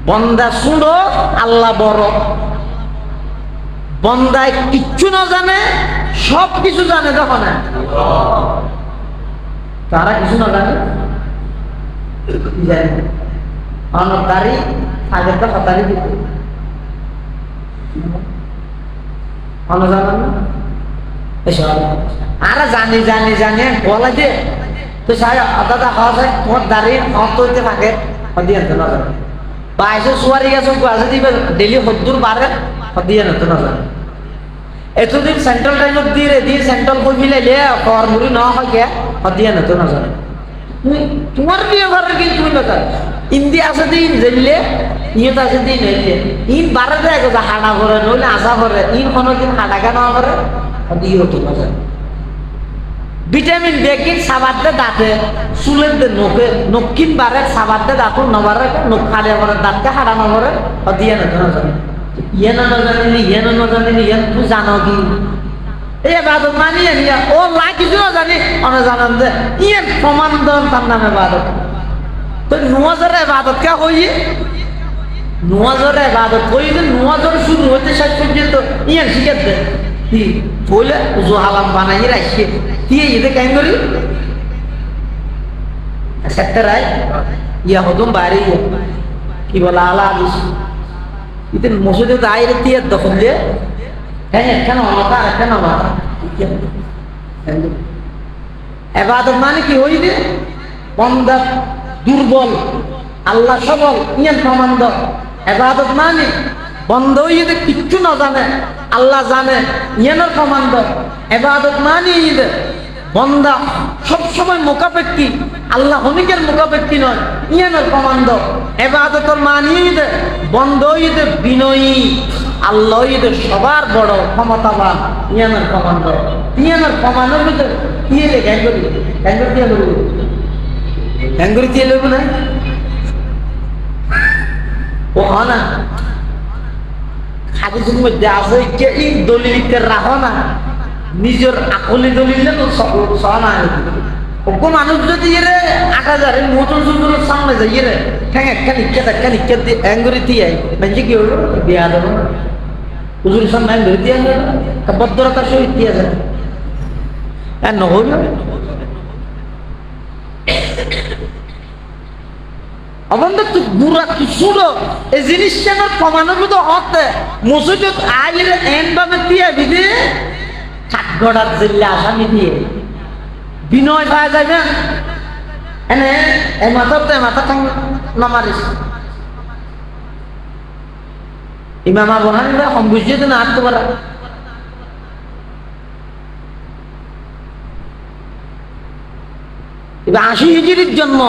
বান্দা শুনো আল্লাহ বড়, বান্দায় কিচ্ছু না জানে, সব কিছু জানে। যখন তারা কিছু না জানে জানি অনকারী আগেরটা হতারি দিত অনুজানান না এসব আর জানি জানি জানি বলা যে তো সাহেব দাদা খাওয়া যায় তোমার দাঁড়িয়ে অত হইতে থাকে দিয়ে আনতে না জানে বাইশে সুয়ারি গেছে আছে দিবে ডেলি হদ্দুর বাড়ে দিয়ে আনতে না জানে এতদিন সেন্ট্রাল টাইমত দিয়ে সেন্ট্রাল কই ফিলাইলে কর মুড়ি না হয় কে দিয়ে আনতে না জানে তোমার বিয়ে ঘরের কিন্তু তুমি না ইন্ডিয়া আছে দিন জেললে ইয়েত আছে দিন হইলে ইন বারে দেয় হাঁটা করে নইলে আশা করে ইন কোনোদিন হাঁটা কেন করে দিয়ে হতো না জানে ভিটামিন বেকিন সাবাদ দে দাঁতে চুলের দে নোকে নকিন বারে সাবাদ দে দাঁত নবারে নখ খালে করে দাঁতকে হাঁটা নবরে দিয়ে না জানে ইয়ে না জানিনি ইয়ে না জানিনি ইয়ে তুই জানো কি এই বাদত মানিয়ে নিয়ে ও লা কিছু না জানি অনে জানান যে ইয়ে প্রমাণ দেন তার নামে বাদত তো নুয়াজের বাদত কে হই নুয়াজের বাদত হই যে নুয়াজের শুরু হইতে শেষ পর্যন্ত ইয়ে শিখে দে কি বলে উজু হালাম বানাই রাখছে দিয়ে এতে কেন করি সেক্টরাই ইয়া হদম বাড়ি কি বলা আলা আদিস ইতে মসজিদে দাঁড়িয়ে দিয়ে দখল দিয়ে হ্যাঁ কেন মাথা কেন মাথা এবাদত মানে কি হইবে বন্দা দুর্বল আল্লাহ সবল ইয়ান প্রমাণ এবাদত মানে বন্ধ হইতে কিচ্ছু না জানে আল্লাহ জানে ইয়ানোর প্রমাণ এবাদত মানে ঈদ বন্দা সবসময় মোকাপেক্ষী আল্লাহ হনিকের মোকাপেক্ষী নয় ইয়ানোর প্রমাণ এবাদতর মানে ঈদ বন্ধ ঈদ বিনয়ী আল্লাহ ঈদ সবার বড় ক্ষমতাবান ইয়ানোর প্রমাণ ইয়ানোর প্রমাণের ভিতরে দিয়ে গ্যাঙ্গরি গ্যাঙ্গরি দিয়ে করব গ্যাঙ্গরি দিয়ে লইব না ও না হাদিসের মধ্যে আছে যে এই দলিলকে রাখো না নিজের আকলি দলিল সহনা ওকে মানুষ যদি এরে ৮০০০ মোটর সুন্দর সামনে যাই রে ঠ্যাং একটা নিক্ষে দিয়ে অ্যাঙ্গুরি দিয়ে মানে কি হলো বিয়া দেবো হুজুর সামনে অ্যাঙ্গুরি দিয়ে ভদ্রতার সহিত দিয়ে যাবে আর নহল অবন্ধু তুই বুড়া তুই শুনো এই জিনিসটা আমার প্রমাণিত হতে মসজিদত আইলে এন বামে দিয়ে বিদে কাঠগড়ার জেলে আসামি দিয়ে বিনয় পাওয়া যায় না এনে এই মাথা ঠাং নামারিস ইমাম আবু হানিফা সম্বুজিত না আটতে পারা এবার ৮০ হিজরির জন্ম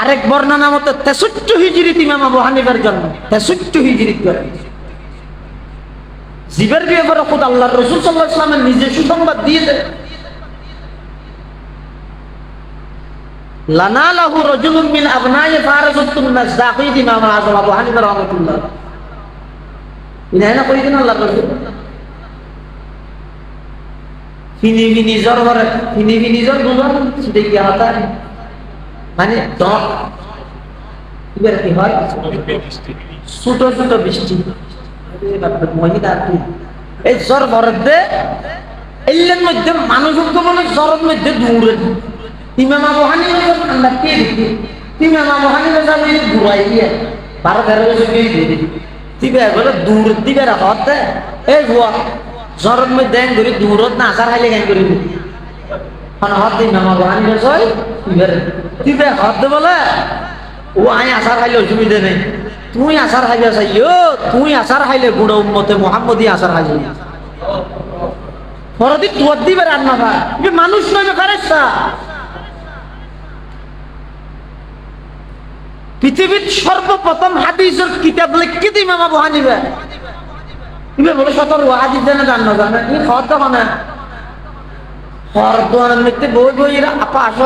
আরেক বর্ণনা মতে ৬৩ হিজরিতে ইমাম আবু হানিফার জন্ম ৬৩ হিজরিত করে জীবের বিয়ে করে খুদ আল্লাহর রাসূল সাল্লাল্লাহু আলাইহি ওয়াসাল্লাম নিজে সুসংবাদ দিয়ে দেয় লানা লাহু রাজুলুম মিন আবনাই ফারাজাতুন নাসদাকি ইমাম আযম আবু হানিফা রাহমাতুল্লাহ ইনায়না কই দেন আল্লাহর রাসূল ফিনি জ্বর বুঝুন সেটা কি হতা মানে এবার কি হয় ছোট ছোট বৃষ্টি মহিলা এই জ্বর ভরতে এলের মধ্যে মানুষ মানে জ্বরের মধ্যে দৌড়ে ইমাম আবু হানিফা ঠান্ডা কে দেখি ইমাম আবু হানিফা যাবে ঘুরাই দিয়ে ১২-১৩ বছর গিয়ে দিয়ে দিবে বলে দূর দিবে হতে এই ভুয়া জ্বরের মধ্যে ঘুরি দূরত না আসার খাইলে গান করি হতে ইমাম আবু হানিফা সই দিবে হতে বলে ও আই আসার খাইলে অসুবিধা নেই তুই আসার খাইলে চাইও তুই আসার খাইলে গুড়া উম্মতে মোহাম্মদী আসার খাইলে ফরদি তুয়ার দিবে রান্না ভাই মানুষ নয় ফেরেশতা পৃথিবীর সর্বপ্রথম হাদিসের কিতাব লিখে দিই ইমাম আবু হানিফা ইবে বলে ১৭ হাদিস জানে জানো জানে কি খাওয়া দাওয়া না হর দোয়ানের মধ্যে বই আপা আসো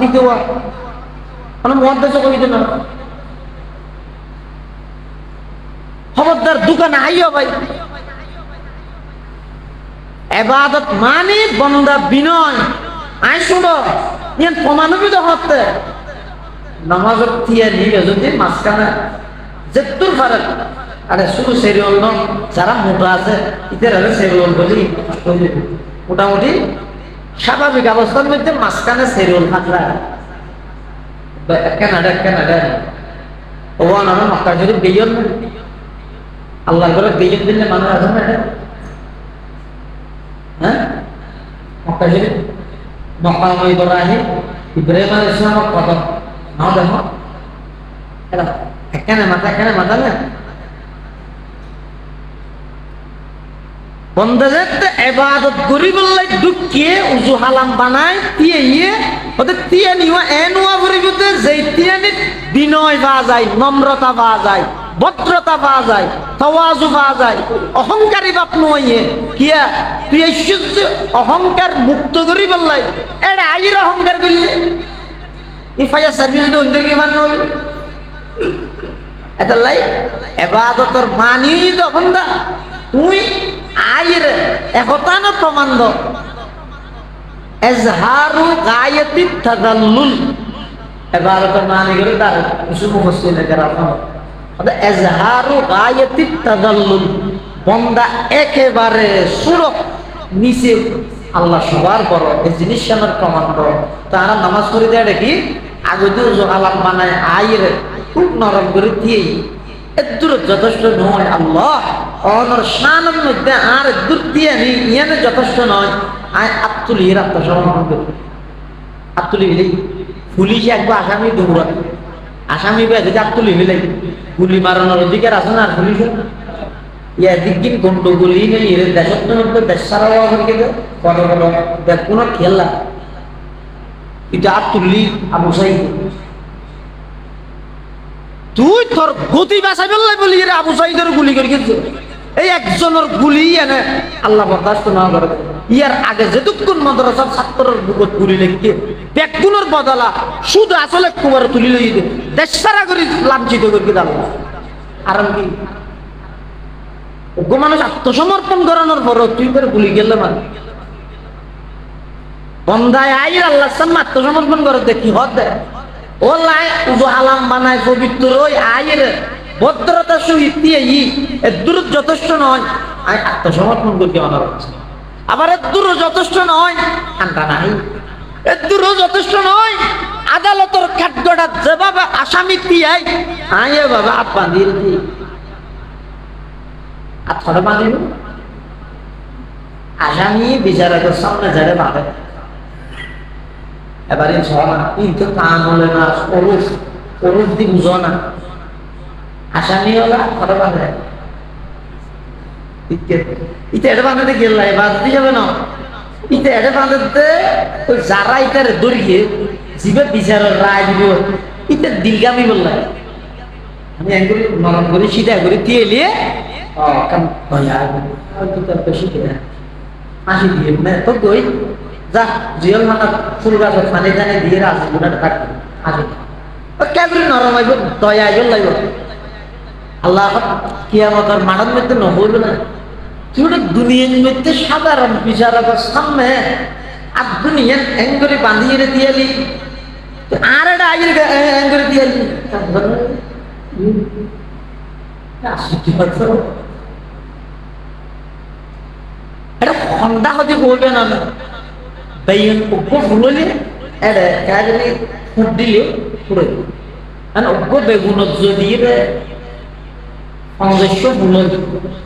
দিতে মানে মহাদেশ কইতে না খবরদার দোকানে আইও ভাই ইবাদত মানে বন্দা বিনয় আই শুনো ইয়ান প্রমাণিত হতে নামাজের তিয়া নিয়ে যদি মাঝখানে যেতুর ফারাক আরে শুধু সেরিয়ল ন যারা মোটা আছে ইতার হলে সেরিয়ল বলি মোটামুটি স্বাভাবিক অবস্থার মধ্যে মাঝখানে সেরুল ফাঁকরা কানাডা ও না মক্কা শরীফ গেইন আল্লাহ করে গেইন দিলে মানুষ আছে না হ্যাঁ মক্কা শরীফ মক্কাম ইব্রাহিম আলাইহিস সালাম কত নাও দেখো এটা এখানে মাথা না বন্দাদের ইবাদত করি বললে ঢুকিয়ে উজু হালাম বানায় দিয়ে ওদের দিয়ে নিওয়া এনুয়া পরিবর্তে যেই তিয়ানি বিনয় পাওয়া যায় নম্রতা পাওয়া যায় ভদ্রতা পাওয়া যায় তাওয়াজু পাওয়া যায় অহংকারী বাপ নইয়ে কিয়া তুই ঐশ্বর্য অহংকার মুক্ত করি বললে এটা আইর অহংকার করলে ইফায়া সার্ভিস দে কি মান নই এটা লাই ইবাদতের মানি যখন দা তুই আইর একতান প্রমাণ দ এজহারু গায়াতি তাদাল্লুল ইবাদতের মানি করে তার কিছু মুফাসসিরিনে কেরাম আদা এজহারু গায়াতি তাদাল্লুল বান্দা একেবারে সুরক নিচে আল্লাহ সবার বড় এই জিনিসটার প্রমাণ দ তারা নামাজ পড়ে দেয় দেখি আগে তো জহালাম বানায় আইর খুব নরম করে দিয়েই এদুর যথেষ্ট নয় আল্লাহ অনর শানের মধ্যে আর দূর দিয়ে নি ইয়ানে যথেষ্ট নয় আয় আত্মলির আত্মসমর্পণ করি আত্মলি হইলে পুলিশ একবার আসামি দৌড়া আসামি বা যদি আত্মলি হইলে গুলি মারানোর অধিকার আছে না পুলিশ ইয়া দিকিন গন্ডগোলি নেই এর দেশের মধ্যে দেশ সারা হওয়া বড় বড় দেখ কোনো খেলা এটা আত্মলি আবু সাইদ তুই তোর গতি বাঁচাই বললে বলি এর আবু সাইদের গুলি করে গেছে এই একজনের গুলি এনে আল্লাহ বরদাস্ত না করে ইয়ার আগে যেটুকুন মাদ্রাসার ছাত্রের বুকত গুলি লেগে ব্যাগুনের বদলা শুধু আসলে কুমার তুলি লই দে দেশ সারা করে লাঞ্ছিত করে দাও আর কি ওগো মানুষ আত্মসমর্পণ করানোর পর তুই করে গুলি গেলে মানে বন্দায় আইর আল্লাহ সামনে আত্মসমর্পণ করে দেখি হতে ও লাই উজু আলাম বানায় পবিত্র ওই আইর ভদ্রতা সহিত দিয়ে দূর যথেষ্ট নয় আমি আত্মসমর্পণ করি আমার আবার দূর যথেষ্ট নয় আনটা নাই দূর যথেষ্ট নয় আদালতের খাদ্যটা যেভাবে আসামি দিয়ে আয় বাবা আপ বাঁধিয়ে দিই আর থরে বাঁধিব আসামি বিচারকের সামনে যারে বাঁধে এবারে কিন্তু কান হলে না অরুষ দি বুঝো না আসামি হলা কথা বাঁধে ইটা এটা বাঁধাতে গেল বাঁধতে যাবে না ইটা এটা বাঁধাতে ওই যারা ইটার দরিয়ে জীবে বিচারের রায় দিব ইটা দিলগামি বললাই আমি একগুলি নরম করে সিধা করে দিয়ে এলিয়ে বেশি কিনা হাসি দিয়ে না তো কই যা জিয়ল মানা ফুল গাছের পানি টানি দিয়ে আসি গুণাটা থাকবে আসি কেবরি নরম আইব দয়া আইব লাগব আল্লাহ কিয়ামতের মাঠের মধ্যে নহইল না তুই ওটা দুনিয়ার মধ্যে সাধারণ বিচারকের সামনে আর দুনিয়ার এঙ্গরে বাঁধিয়ে দিয়ালি আর এটা আইর এঙ্গরে দিয়ালি এটা খন্ডা হতে বলবে না বেগুন উগ্র ফুললে এটা কাজে ফুট দিলে পুরো আর উগ্র বেগুন যদি পঞ্চাশশো ফুল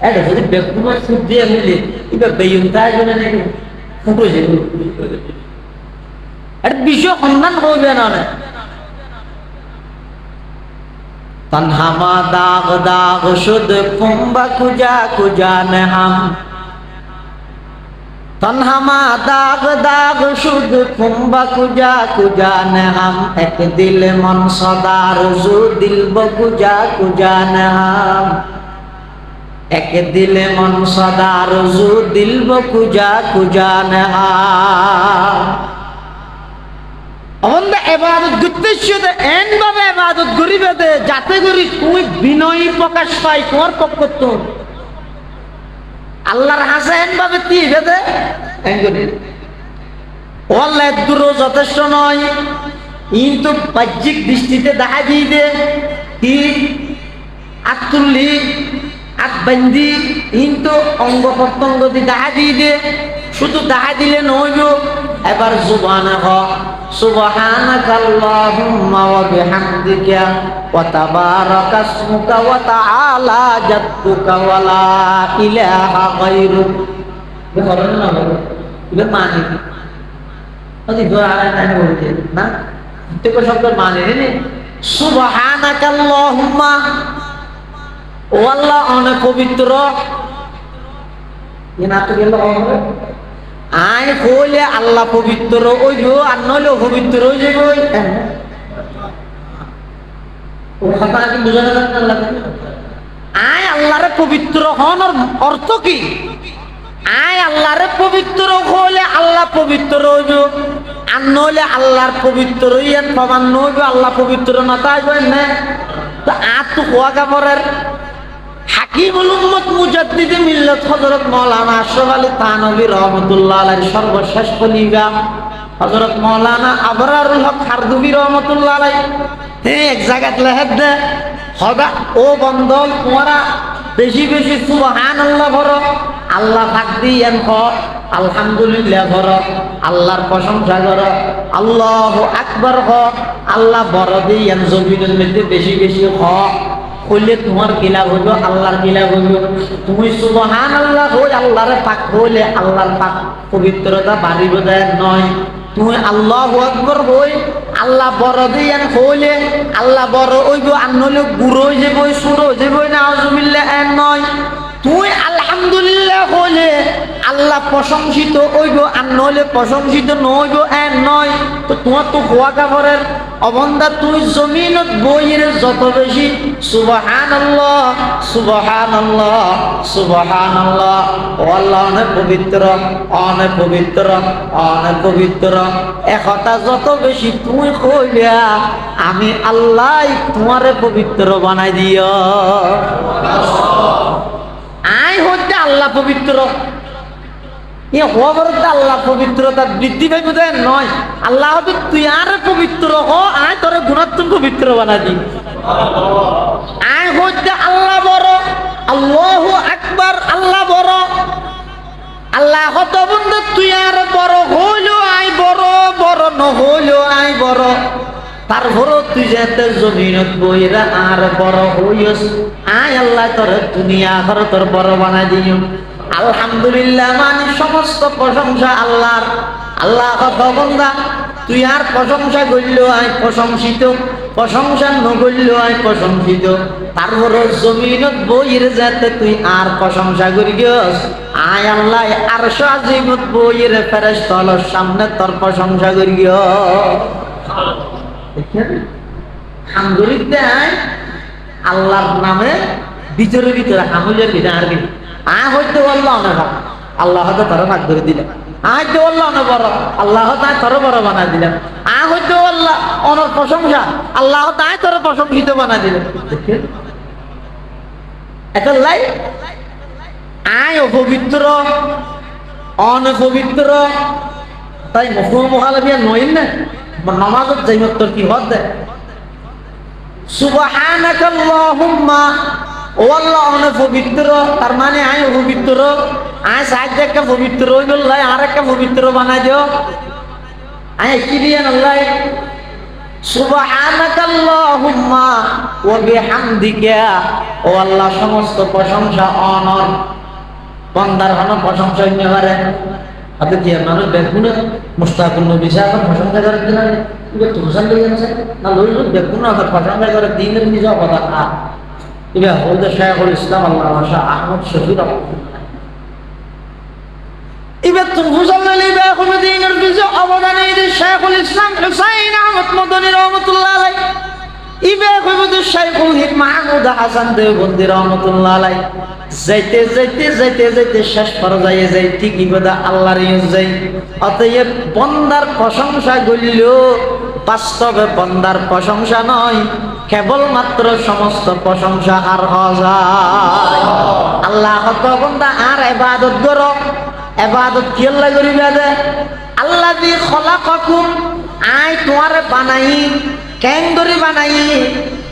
এটা যদি বেগুনের ফুট দিয়ে মিলে এবার বেগুন তাই জন্য নাকি ফুটো যাবে এটা বিষয় সন্ধান করবে না তনহামা দাগ দাগ শুদ কুম্বা কুজা কুজা নেহাম তনহামা দাগ দাগ শুদ কুম্বা কুজা কুজা নেহাম এক দিল মন সদা রজু দিল বকুজা কুজা নেহাম এক দিল মন সদা রজু দিল বকুজা কুজা নেহাম আমাদের ইবাদত করতে শুধু এন ভাবে ইবাদত করিবে দে যাতে করি তুই বিনয়ী প্রকাশ পাই তোমার পক্ষ তো আল্লাহর হাসেন ভাবে দিবে দে এন করি ওয়াল্লাহ দূর যথেষ্ট নয় কিন্তু বাহ্যিক দৃষ্টিতে দেখা দিয়ে দে কি আত্মুল্লি আতবন্দি কিন্তু অঙ্গ প্রত্যঙ্গ দিয়ে দেখা দিয়ে দে শুধু দেখা দিলে নইব এবার জুবানে হ সুবহানাকাল্লাহুম্মা ওয়া বিহামদিকা ওয়া তাবারাকা ইসমুকা ওয়া তাআলা জাদ্দুকা ওয়া লা ইলাহা গায়রুক। বলেন না এটা মানে আদি দোয়া আলাদা বলতে না প্রত্যেক শব্দের মানে নেই। সুবহানাকাল্লাহুম্মা ও আল্লাহ অনেক পবিত্র এনা তো গেল আয় কইলে আল্লাহ পবিত্র হইব আর নইলে পবিত্র হয়ে যাব। ও কথা কি বুঝানো যাচ্ছে আল্লাহ আয় আল্লাহরে পবিত্র হওয়ার অর্থ কি? আয় আল্লাহরে পবিত্র হইলে আল্লাহ পবিত্র হইব আর নইলে আল্লাহর পবিত্র হইয়ান প্রমাণ নইব আল্লাহ পবিত্র না তাই না। তো আর তো হওয়া কাপড়ের হাকিমুল উম্মত মুজাদ্দিদে মিল্লাত হযরত মাওলানা আশরাফ আলী থানভী রাহমাতুল্লাহ আলাইহি সর্বশেষ খলিফা হযরত মাওলানা আবরারুল হক খারদুবী রাহমাতুল্লাহ আলাইহি এক জায়গায় লেখা দে হদা ও বন্ধন তোমরা বেশি বেশি সুবহানাল্লাহ বলো, আল্লাহ পাক দিয়েন হ আলহামদুলিল্লাহ বলো, আল্লাহর প্রশংসা করো, আল্লাহু আকবার হ আল্লাহ বড় দিয়েন জমিনের মধ্যে বেশি বেশি হ কইলে তোমার কিলা হইল আল্লাহর কিলা হইল। তুমি সুবহানাল্লাহ হই আল্লাহরে পাক হইলে আল্লাহর পাক পবিত্রতা বাড়িব দেয় নয়। তুমি আল্লাহু আকবার হই আল্লাহ বড় দিয়েন হইলে আল্লাহ বড় হইব আর নইলে গুরু হয়ে যাবো সুর হয়ে যাবো নাউজুবিল্লাহ এর নয়। তুই আলহামদুলিল্লাহ হইলে আল্লাহ প্রশংসিত হইব আর নইলে প্রশংসিত নইব এর নয়। তো তোমার তো হওয়া কাপড়ের অবন্ধা তুই জমিনত বইয়ের যত বেশি সুবহানাল্লাহ সুবহানাল্লাহ সুবহানাল্লাহ ও আল্লাহ অনেক পবিত্র অনেক পবিত্র অনেক পবিত্র একথা যত বেশি তুই কইবা আমি আল্লাহ তোমারে পবিত্র বানাই দিও। আয় হচ্ছে আল্লাহ পবিত্র এ হবার আল্লাহ পবিত্রতা বৃদ্ধি পাইব দেয় নয়। আল্লাহ হবে তুই আর পবিত্র হ আয় তোরে গুণাত্মক পবিত্র বানা দি। আয় হচ্ছে আল্লাহ বড় আল্লাহু আকবার আল্লাহ বড় আল্লাহ হত বন্ধু তুই আর বড় হইল আয় বড় বড় নহইল আয় বড় তারপরও তুই যেতে জমিনত বইরা আর বড় হইস আয় আল্লাহ তোর দুনিয়া ঘর তোর বড় বানাই দিও। আলহামদুলিল্লাহ মানে সমস্ত প্রশংসা আল্লাহর। আল্লাহ বন্দা তুই আর প্রশংসা করল আয় প্রশংসিত প্রশংসা নগরল আয় প্রশংসিত তারপরও জমিনত বইয়ের যাতে তুই আর প্রশংসা করি গিয়স আয় আল্লাহ আর সাজিমত বইয়ের ফেরেশতার সামনে তোর প্রশংসা করি গিয়। আলহামদুলিল্লাহ আল্লাহর নামে ভিতরে ভিতরে হামুলের ভিতরে আর কি আয় হইতে আল্লাহ অনেক আল্লাহ হয়তো তারা ভাগ করে দিলেন আয় আল্লাহ অনেক বড় আল্লাহ তাই তোর বড় বানাই দিলেন আয় হইতে আল্লাহ অনেক প্রশংসা আল্লাহ তাই তোর প্রশংসিত বানাই দিলেন। একটা লাই আয় অপবিত্র অনপবিত্র তাই মহালবিয়া নইন না নামাজত যাই তোর কি হদ দেয় সুবহানাকাল্লাহুম্মা ও আল্লাহ অনেক পবিত্র তার মানে আয় অপবিত্র আয় সাহায্য একটা পবিত্র হয়ে গেল আর একটা পবিত্র বানাই দিও আয় কি দিয়ে আল্লাহ সুবহানাকাল্লাহুম্মা ওয়া বিহামদিকা ও আল্লাহ সমস্ত প্রশংসা অনর বান্দার হন প্রশংসা নিয়ে পারে আতে কি মানুষ দেখুন মুস্তাকুল নবী সাহেব প্রশংসা করে দিনা এটা তুষার লেগে আছে না লইল দেখুন আবার প্রশংসা করে দিনের নিজে অবদান আর ইবা হযরত শাইখুল ইসলাম আল্লামা শাহ আহমদ শফির ইবা তুষার লেগে কোন দিনের নিজে অবদান এই শাইখুল ইসলাম হুসাইন আহমদ মদনী রাহমাতুল্লাহ আলাইহি ইবা হযরত শাইখুল হিদ মাহমুদ হাসান দেওবন্দি রাহমাতুল্লাহ আলাইহি যাইতে যাইতে যাইতে যাইতে শেষ পর্যায়ে যাই ঠিক ইবাদা আল্লাহর যাই। অতএব বন্দার প্রশংসা করিল বাস্তবে বন্দার প্রশংসা নয় কেবলমাত্র সমস্ত প্রশংসা আর যায় আল্লাহ বন্দা আর ইবাদত করো। ইবাদত কি আল্লাহ করিবা দে আল্লাযী খলাকাকুম আই তোমারে বানাই কেন করে বানাই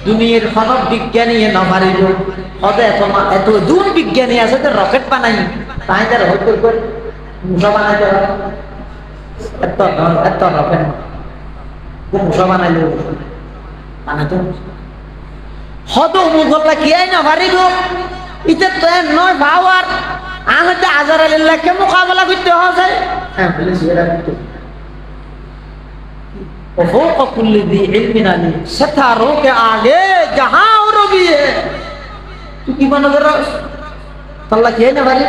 দুনিয়ার খনক বিজ্ঞানী না পারিব হদে তোমার এত দূর বিজ্ঞানী আছে তো রকেট বানাই তাই তার হয়তো করে মুসা বানাইতে হবে এত এত হবে মুসা বানাইল বানাইতো হত মুখটা কি আই না ভারি গো ইতে তো নয় ভাওয়ার আহতে আজার আলিল্লাহকে মোকাবেলা করতে হবে হ্যাঁ বলেছি এরা করতে وفوق كل ذي علم عليم ستاروں کے آگے جہاں اور بھی ہے تو کی بنا کر رہا اللہ کیا ہے نا بھائی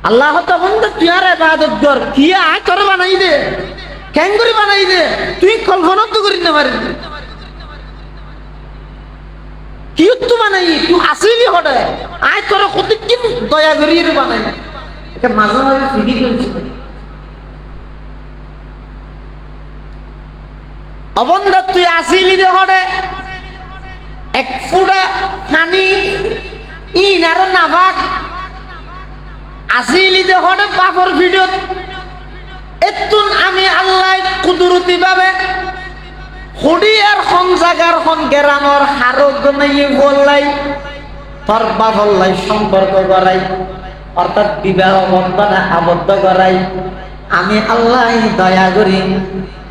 اللہ تو بند تیار عبادت کر کیا آج کر بنائی دے کینگری بنائی دے تو ہی کلفنوں تو کری نہ بھائی کیوں تو بنائی تو اصلی ہو رہا ہے آج کر خود کن دیا گری بنائی এটা মাঝে মাঝে ফিরি করছে অবন্ধ তুই আসিলি হরে এক ফুটা পানি ইন আর নাভাক আসিলি হরে বাপর ভিডিও এতুন আমি আল্লাহ কুদরতি ভাবে হুডি আর কোন জায়গার কোন গ্রামের হারক নাই বললাই তোর বাবল্লাই সম্পর্ক করাই অর্থাৎ বিবাহ বন্ধনে আবদ্ধ করাই আমি আল্লাহ দয়া করি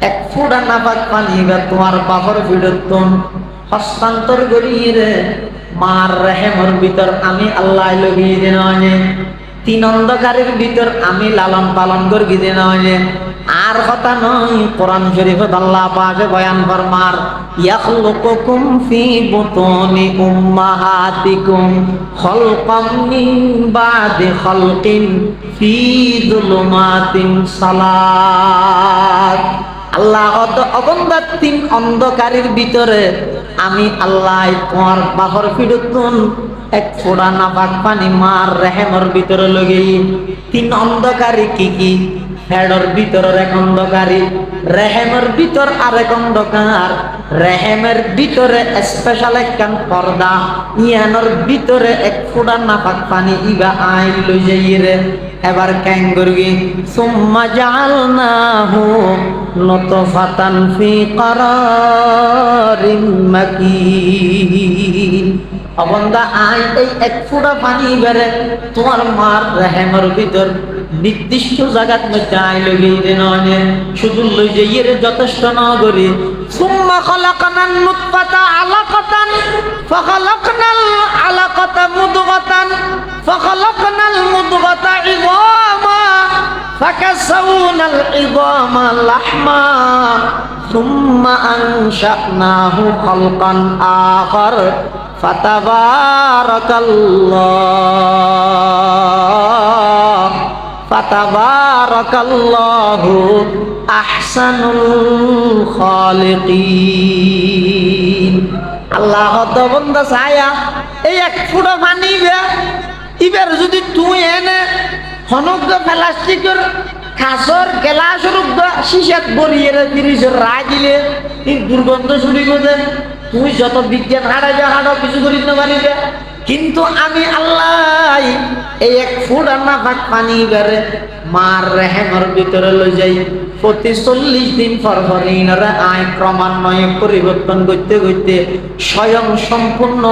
এক ফুটা নাপাক পানি তোমার বাপর বিরুদ্ধন হস্তান্তর করি রে মার রেহেমর ভিতর আমি আল্লাহ লগিয়ে দিন তিন অন্ধকারের ভিতর আমি লালন পালন করি দিন আর কথা নয় কোরআন শরীফে আল্লাহ পাকে বয়ান ফরমার ইয়াখলুকুকুম ফি বুতুনি উম্মাহাতিকুম খালকাম মিন বাদি খালকিন ফি যুলুমাতিন সালাত আল্লাহ অবন্দার তিন অন্ধকারের ভিতরে আমি আল্লাহ তোমার বাহর ফিরতুন এক ফোড়া নাপাক পানি মার রেহেমর ভিতরে লগেই তিন অন্ধকারী কি ফেডর ভিতরের এক অন্ধকারী রেহেমের ভিতর আরেক অন্ধকার রেহেমের ভিতরে স্পেশাল একখান পর্দা ইয়ানোর ভিতরে এক ফোড়া নাপাক পানি ইবা আইন লই যাই রে এবার ক্যাঙ্গুরগি সুম্মা জাআলনাহু নুতফাতান ফি কারারিম মাকিন অবন্দা আই এই এক ফোঁটা পানি বেরে তোমার মার রেহেমের ভিতর নির্দিষ্ট জায়গার মধ্যে আই লগিয়ে দিন শুধু লই যাইয়ে যথেষ্ট না করি সুম্মা খালাকনান নুতফাতা আলাকাতান ফাখালাকনাল আলাকাতা মুদগাতান ফাখালাকনাল মুদগাতা ইযামা ফাকাসাউনাল ইযামা লাহমা সুম্মা আনশানাহু খালকান আখার ফাতাবারাকাল্লাহু আহসানুল খালিকিন আল্লাহ তো বন্ধা ছায়া এই এক ফুটা পানি এবার যদি তুই এনে হনক প্লাস্টিকের কাঁচর গ্লাসের শিশাত বরিয়ে তিরিশের রায় দিলে এই দুর্গন্ধ শুরু করে তুই যত বিজ্ঞান হারাইবে হারাও কিছু করিস না পারিবে কিন্তু আমি আল্লাহ এই এক ফুটা নাপাক পানি বেড়ে মার রেহেমের ভিতরে লই যাই প্রতি 40 দিন পর ইনারা আয় ক্রমান্বয়ে পরিবর্তন করতে করতে স্বয়ং সম্পূর্ণ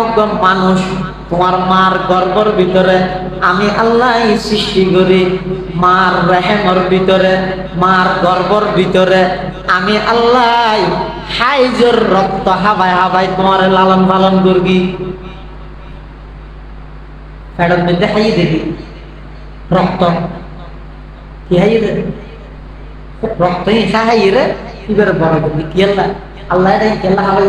মানুষ তোমার মার গর্ভের ভিতরে আমি আল্লাহ সৃষ্টি করি মার রেহেমের ভিতরে মার গর্ভের ভিতরে আমি আল্লাহ হাইজর রক্ত হাবাই হাবাই তোমার লালন পালন করবি ফেডার মধ্যে হাইয়ে দেবি রক্ত কি হাইয়ে দেবে রক্ত হাইয়ে রে এবার বড় করবি কি আল্লাহ আল্লাহ আল্লাহ হাবাই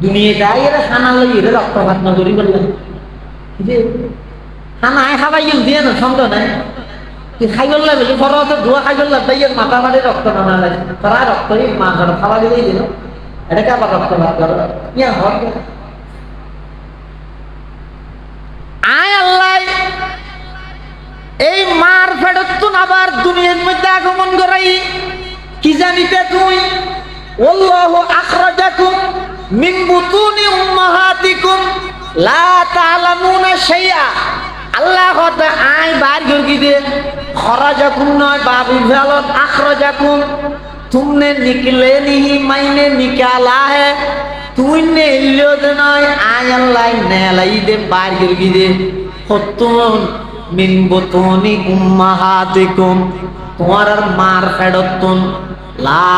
দুনিয়াতে আইরে খানা লইরে রক্ত ভাত না করি বললেন খানা আয় খাবাই দিয়ে না সন্দেহ নাই খাই বললে বলি বড় তো ধোয়া খাই বললাম তাই মাথা মারি রক্ত না লাগে তারা রক্ত মা ঘর খাওয়া দিলেই দিল এটাকে আবার রক্ত ভাত করো ইয়া হবে আয় আল্লাহ এই মার ফেরতুন আবার দুনিয়ার মধ্যে আগমন করাই কি জানিতে তুই আল্লাহু আখরাজাকুম মিন বুতুনি উম্মাহাতিকুম লা তা'লামুনা শাইআ আল্লাহ কত আই বার গি দে খরাজাকুম নয় বাবু ফেলত আখরাজাকুম तुमने निकले नहीं मैंने निकाला है तुमने इल्लो नय आय अल्लाह नेलाई दे बार गिरगी दे হতুন মিন বুতুনি উম্মাহাতিকুম, তোমার আর মার ফেডতুন লা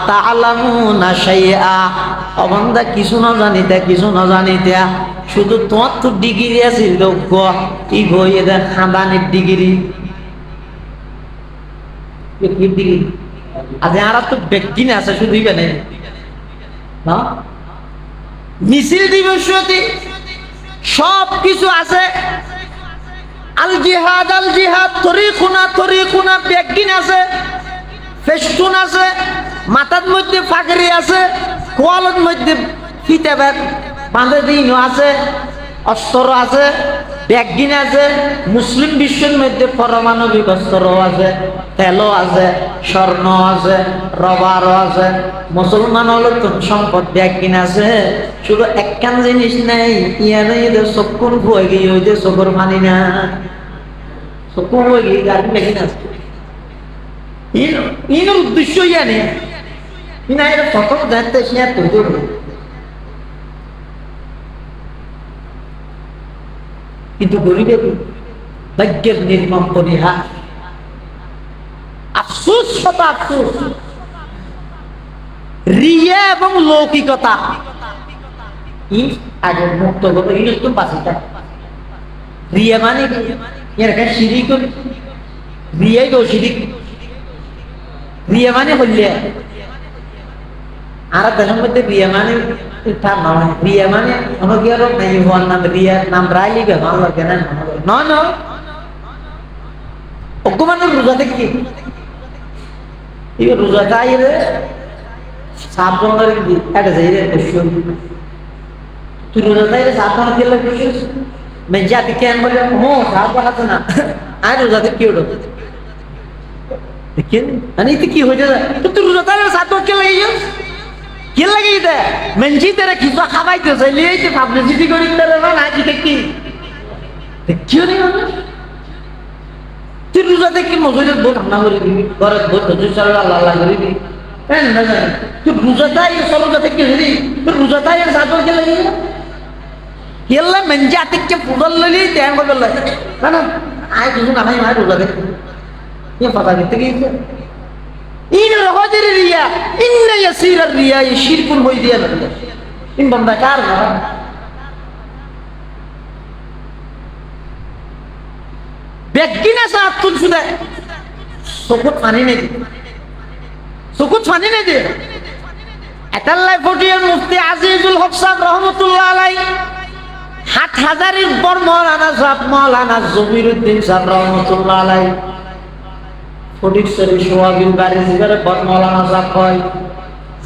তা'লামুনা শাইআ, অবন্দা কিছু না জানিতে কিছু না জানিতে, শুধু তোমার তো ডিগ্রি আছে লোক ই গই এদের খানদানির ডিগ্রি, কি ডিগ্রি আজ আর তো ব্যক্তি না আছে শুধুই বেনে না মিছিল দিবসতে সব কিছু আছে। আল জিহাদ তরিকুনা ব্যক্তি আছে, ফেস্টুন আছে, মাথার মধ্যে ফাঁকরি আছে, কোয়ালের মধ্যে ফিতে বাঁধে দিন আছে, অস্ত্র আছে, ব্যাগিন আছে, মুসলিম বিশ্বের মধ্যে পারমাণবিক অস্ত্রও আছে, তেলও আছে, স্বর্ণ আছে, রবারও আছে, মুসলমান হলো সম্পদ ব্যাগিন আছে, শুধু একখান জিনিস নেই, ইয়ানে এদের চকুর বয়ে গিয়ে ওই যে চকুর পানি না, চকুর বয়ে গিয়ে গাড়ি ব্যাগিন আছে, ইনের উদ্দেশ্য ইয়ানে ইনা এর ফটো দেখতে শেয়ার তৈরি করবে। কিন্তু গরিবের ভাগ্যের নির্মম পরিহাস, আফসোস শত আফসোস, রিয়া এবং লৌকিকতা ই আগে মুক্ত করবে, ইন একটু বাঁচিটা রিয়া মানে এর কাছে শিরিক, রিয়াই গো শিরিক, রিয়া মানে হইলে আর দেশের মধ্যে রিয়া মানে তার নয়, রিয়া মানে অনগিয়ার নাই হওয়ার নাম, রিয়া নাম রাইলি বে ভালো লাগে না নয় নয় অজ্ঞমানের রোজা দেখি রোজা খাই রে সাত জনের একটা যাই রে খুশি, তুই রোজা খাই রে সাত জনের খেলে খুশি মেজাতি কেন বলে মো সাত বাড়াতে না আর রোজাতে কি ওটা দেখেন আনিতে কি হয়ে যায়, তো তুই রোজা খাই রে সাত জন কে লাগে কি লাগে দে মেনজি তেরে কিছু খাবাইতে চাইলে এই যে পাবলিসিটি করি তেরে না আজি কি কিও নি মানে তুই রোজা দেখি মজুরের বোধ না করে দিবি ঘরের বোধ হজুর সাল আল্লাহ আল্লাহ করে দিবি হ্যাঁ না জানি তুই রোজাটাই সরোজা থেকে হলি তুই রোজাটাই সাতর কে লাগে কেলা মেনজি আতিককে ফুটল ললি তেন করে লাগে না না আয় কিছু না ভাই মায় রোজা দেখি ये पता नहीं कि इन रहोजर रिया इन यसीर रिया ये शिरकुन होई दिया ना इन बंदा कार ना बेगिना साथ तुझ सुधे सुकुत पानी नहीं दे एतल्लाई फोटियन मुफ्ती आजीजुल हक साहब रहमतुल्लाह अलैह 7000 बर मौलाना जमीरुद्दीन साहब रहमतुल्लाह अलैह ফটিক শরীফ সোহাগিল বাড়ি জিবারে বড় মৌলানা সাহেব কয়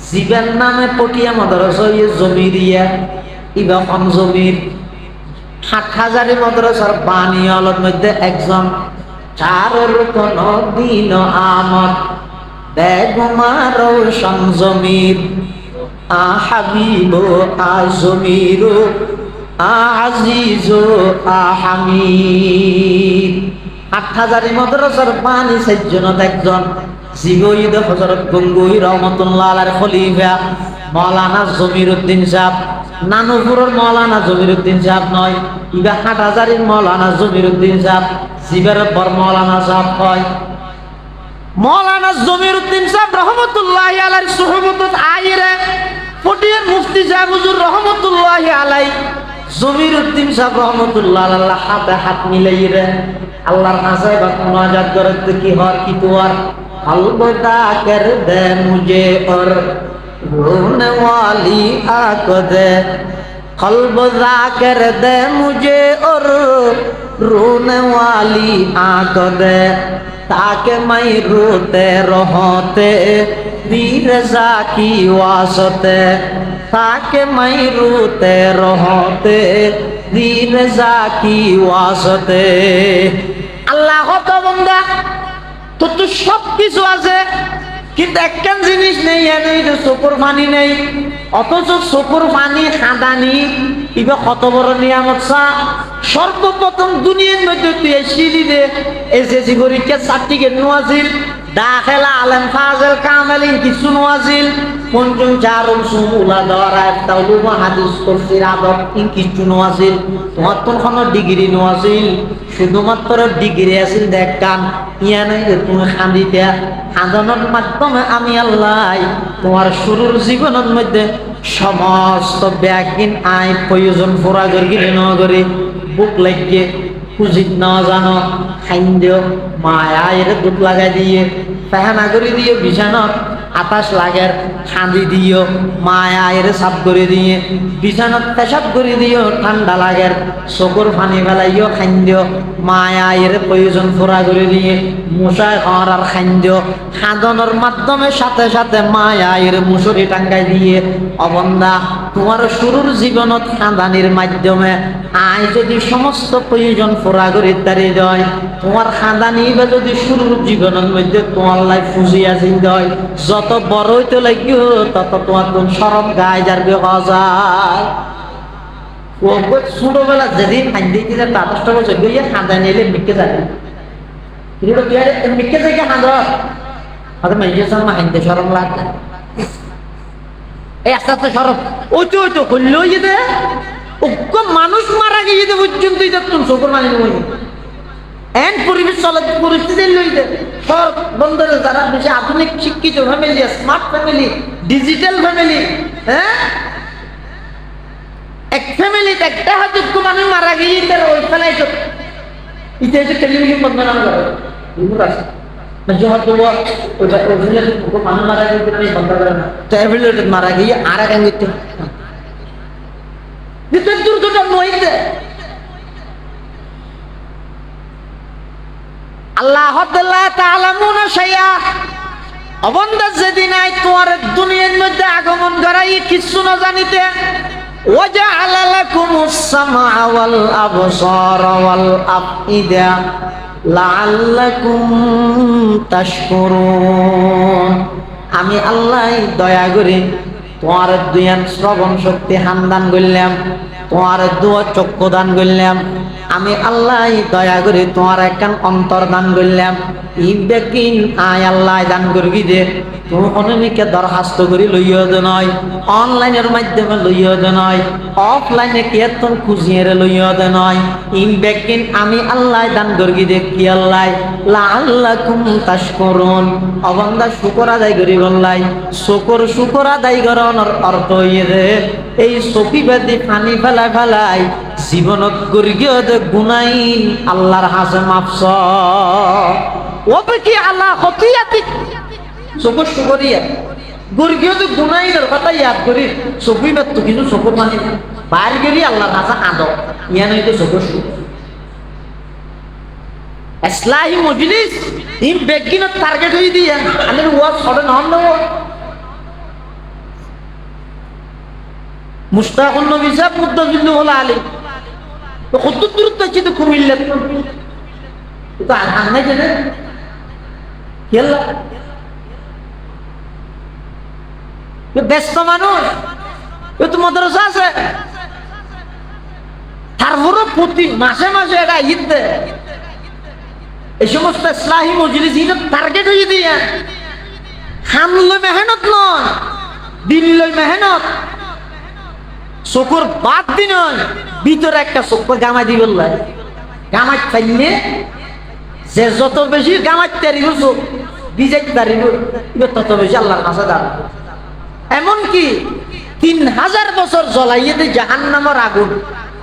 জিবের নামে পটিয়া মাদ্রাসা ইয়ে জমিরিয়া ইবা কম জমির 7000 মাদ্রাসার বানিয়ালের মধ্যে একজন চারর কোন দিন আমদ বেগুমার সংজমির আহাবিব আজমির আজিজ আহামিদ 8000 মাদ্রাসার বানি সেজনত একজন জিবঈদ হযরত গঙ্গুই রহমাতুল্লাহ আলাইহির খলিফা মাওলানা জমিরউদ্দিন সাহেব, নানুপুরের মাওলানা জমিরউদ্দিন সাহেব নয়, ইবা 8000 মাওলানা জমিরউদ্দিন সাহেব জিবের বর মাওলানা সাহেব কয় মাওলানা জমিরউদ্দিন সাহেব রহমাতুল্লাহ আলাইহির সুহবত আইরে ফটিয়ার মুফতি সাহেব হুজুর রহমাতুল্লাহ আলাইহি জমিরউদ্দিন সাহেব রহমাতুল্লাহ আল্লাহ হাতে হাত মিলাইরে আল্লাহর কাছে বা মুনাজাত করতে কি হর কি তোর अलविदा कर दे मुझे और रोने वाली आँख दे अलविदा कर दे मुझे और रोने वाली आँख दे ताकि मैं रोते रहते रज़ा की वास्ते ताकि मैं रोते रहते रज़ा की वास्ते अल्लाह तो बंदा तो तू सब কিছু আছে কিন্তু একখান জিনিস নেই এনে চোখের পানি নেই অথচ চোখের পানি খাদানি ইবা কত বড় নিয়ামত সা সর্বপ্রথম দুনিয়ার মধ্যে তুই সিঁড়ি দে এসএসসি পরীক্ষা সার্টিফিকেট নোয়াছিল দাখিলা আলেম ফাজিল কামেলিন কিছু নওয়াজিল পঞ্চম চারম সুমুলা দরা একটা উলুম হাদিস তাফসীর আদব ইন কিছু নওয়াজিল তোমার তো কোনো ডিগ্রি নওয়াজিল শুধুমাত্র ডিগ্রি আছিল দেখান ইয়া নাই যে তুমি খান্দিতে খাদানোর মাধ্যমে আমি আল্লাহ তোমার শুরুর জীবনের মধ্যে সমস্ত ব্যাগিন আই প্রয়োজন পুরা করি নগরে বুক লাগিয়ে খুঁজিত না জানো খাইন দিও মায়া এর দুধ লাগাই দিয়ে ফেহানা করে দিও বিছানত আতাস লাগের খাঁদি দিও মায়া এর সাফ করে দিয়ে বিছানত পেশাব করে দিও ঠান্ডা লাগের চকুর পানি ফেলাইও খাইন দিও মায়া এর প্রয়োজন পুরা করে দিয়ে মশায় হর আর খাইন দিও খাদনের মাধ্যমে সাথে সাথে মায়া এর মুসুরি টাঙ্গাই দিয়ে অবন্দা তোমার শুরুর জীবনত খাদানির মাধ্যমে আয় যদি সমস্ত প্রয়োজন পুরা করে দাঁড়িয়ে দেয় তোমার খাদানি বা যদি শুরুর জীবনের মধ্যে তোমার লাইফ ফুজিয়া চিন দেয় যত বড় হইতে লাগিও তত তোমার কোন সরব গায়ে যারবে হওয়া যায় ছোটবেলা যেদিন খান দিতে যে ৫ বছর গিয়ে খাদানি এলে মিটকে যাবে মিটকে যাই খাদ হয়তো মেয়ের সঙ্গে হাইতে সরম লাগবে এই আস্তে আস্তে সরব ওই তো করলেও যেতে মানুষ মারা গিয়ে যেতে পর্যন্ত চোখের মানি নেব এন্ড পরিবেশ চলে পরিস্থিতি লইতে সব বন্ধুরা যারা বেশি আধুনিক শিক্ষিত family smart family digital family হ্যাঁ এক ফ্যামিলিতে একটা হাজত মানুষ মারা গিয়ে তারা ওই ফেলাই তো ইতে এসে টেলিভিশন বন্ধ না করে আছে মানুষ মারা গিয়ে বন্ধ করে না তো মারা গিয়ে আর এক আঙ্গিতে দুর্ঘটনা নইতে আল্লাহ তাআলামুনা শাইআ অবন্দা যেদিন আই তোমার দুনিয়ার মধ্যে আগমন করাই কিছু না জানিতে ওয়াজআলা লাকুমুস সামআ ওয়াল আবসারা ওয়াল আফইদা লাআল্লাকুম তাশকুরুন আমি আল্লাহ দয়া করে তোমার দুয়ান শ্রবণ শক্তি হান্দান করলাম তোমার দুয়া চক্ষু দান করলাম আমি আল্লাহ দয়া করে তোমার একখান অন্তর দান করলাম ইবেকিন আয় আল্লাহ দান করবি দে তুমি অনেকে দরখাস্ত করি লইয়া দে নয় অনলাইনের মাধ্যমে লইয়া দে নয় অফলাইনে কেতন খুঁজিয়ে লইয়া দে নয় ইবেকিন আমি আল্লাহ দান করবি দে কি আল্লাহ লাআল্লাকুম তাশকুরুন অবন্দা শুকর আদায় করি বললাই শুকর আদায় করানোর অর্থ হইয়ে দে এই সফিবাদী পানি ফেলাই জীবনত গর্গীয় দে গুনাইন আল্লাহর হাসে মাফস ওবে কি আল্লাহ খতিয়াতি সবর শুকরিয়া গর্গীয় দে গুনাইনের কথা ইয়াদ করি সফিবাদ তো কিছু সফর মানে বাইর গেলি আল্লাহর হাসে আদব ইয়া নইতে সবর শুকর ইসলাহি মজলিস ইন বেগিনত টার্গেট হই দিয়া আমাদের ওয়াজ সডন হন না মুশতাকুন নবী সাহেব মুদ্দাজিল্লাহ আলী তো কত দূর থেকে তো কুমিল্লা তো আর নাই জানে কেলা ব্যস্ত মানুষ তো মাদ্রাসা আছে তারপরে প্রতি মাসে মাসে এটা ঈদ দেয় এই সমস্ত ইসলাহি মজলিস ঈদের টার্গেট হয়ে দিয়ে হামলে মেহনত নয় দিল্লি মেহনত চকুর বাদ দিন ভিতরে একটা চোখ গামাই দিব গামাই ফাইনে যে যত বেশি গামাই তারিব চোখ বিজাইতে পারিব তত বেশি আল্লাহর কাছে দাঁড়াবে এমনকি 3000 বছর জ্বলাইয়ে দে জাহান্নামের আগুন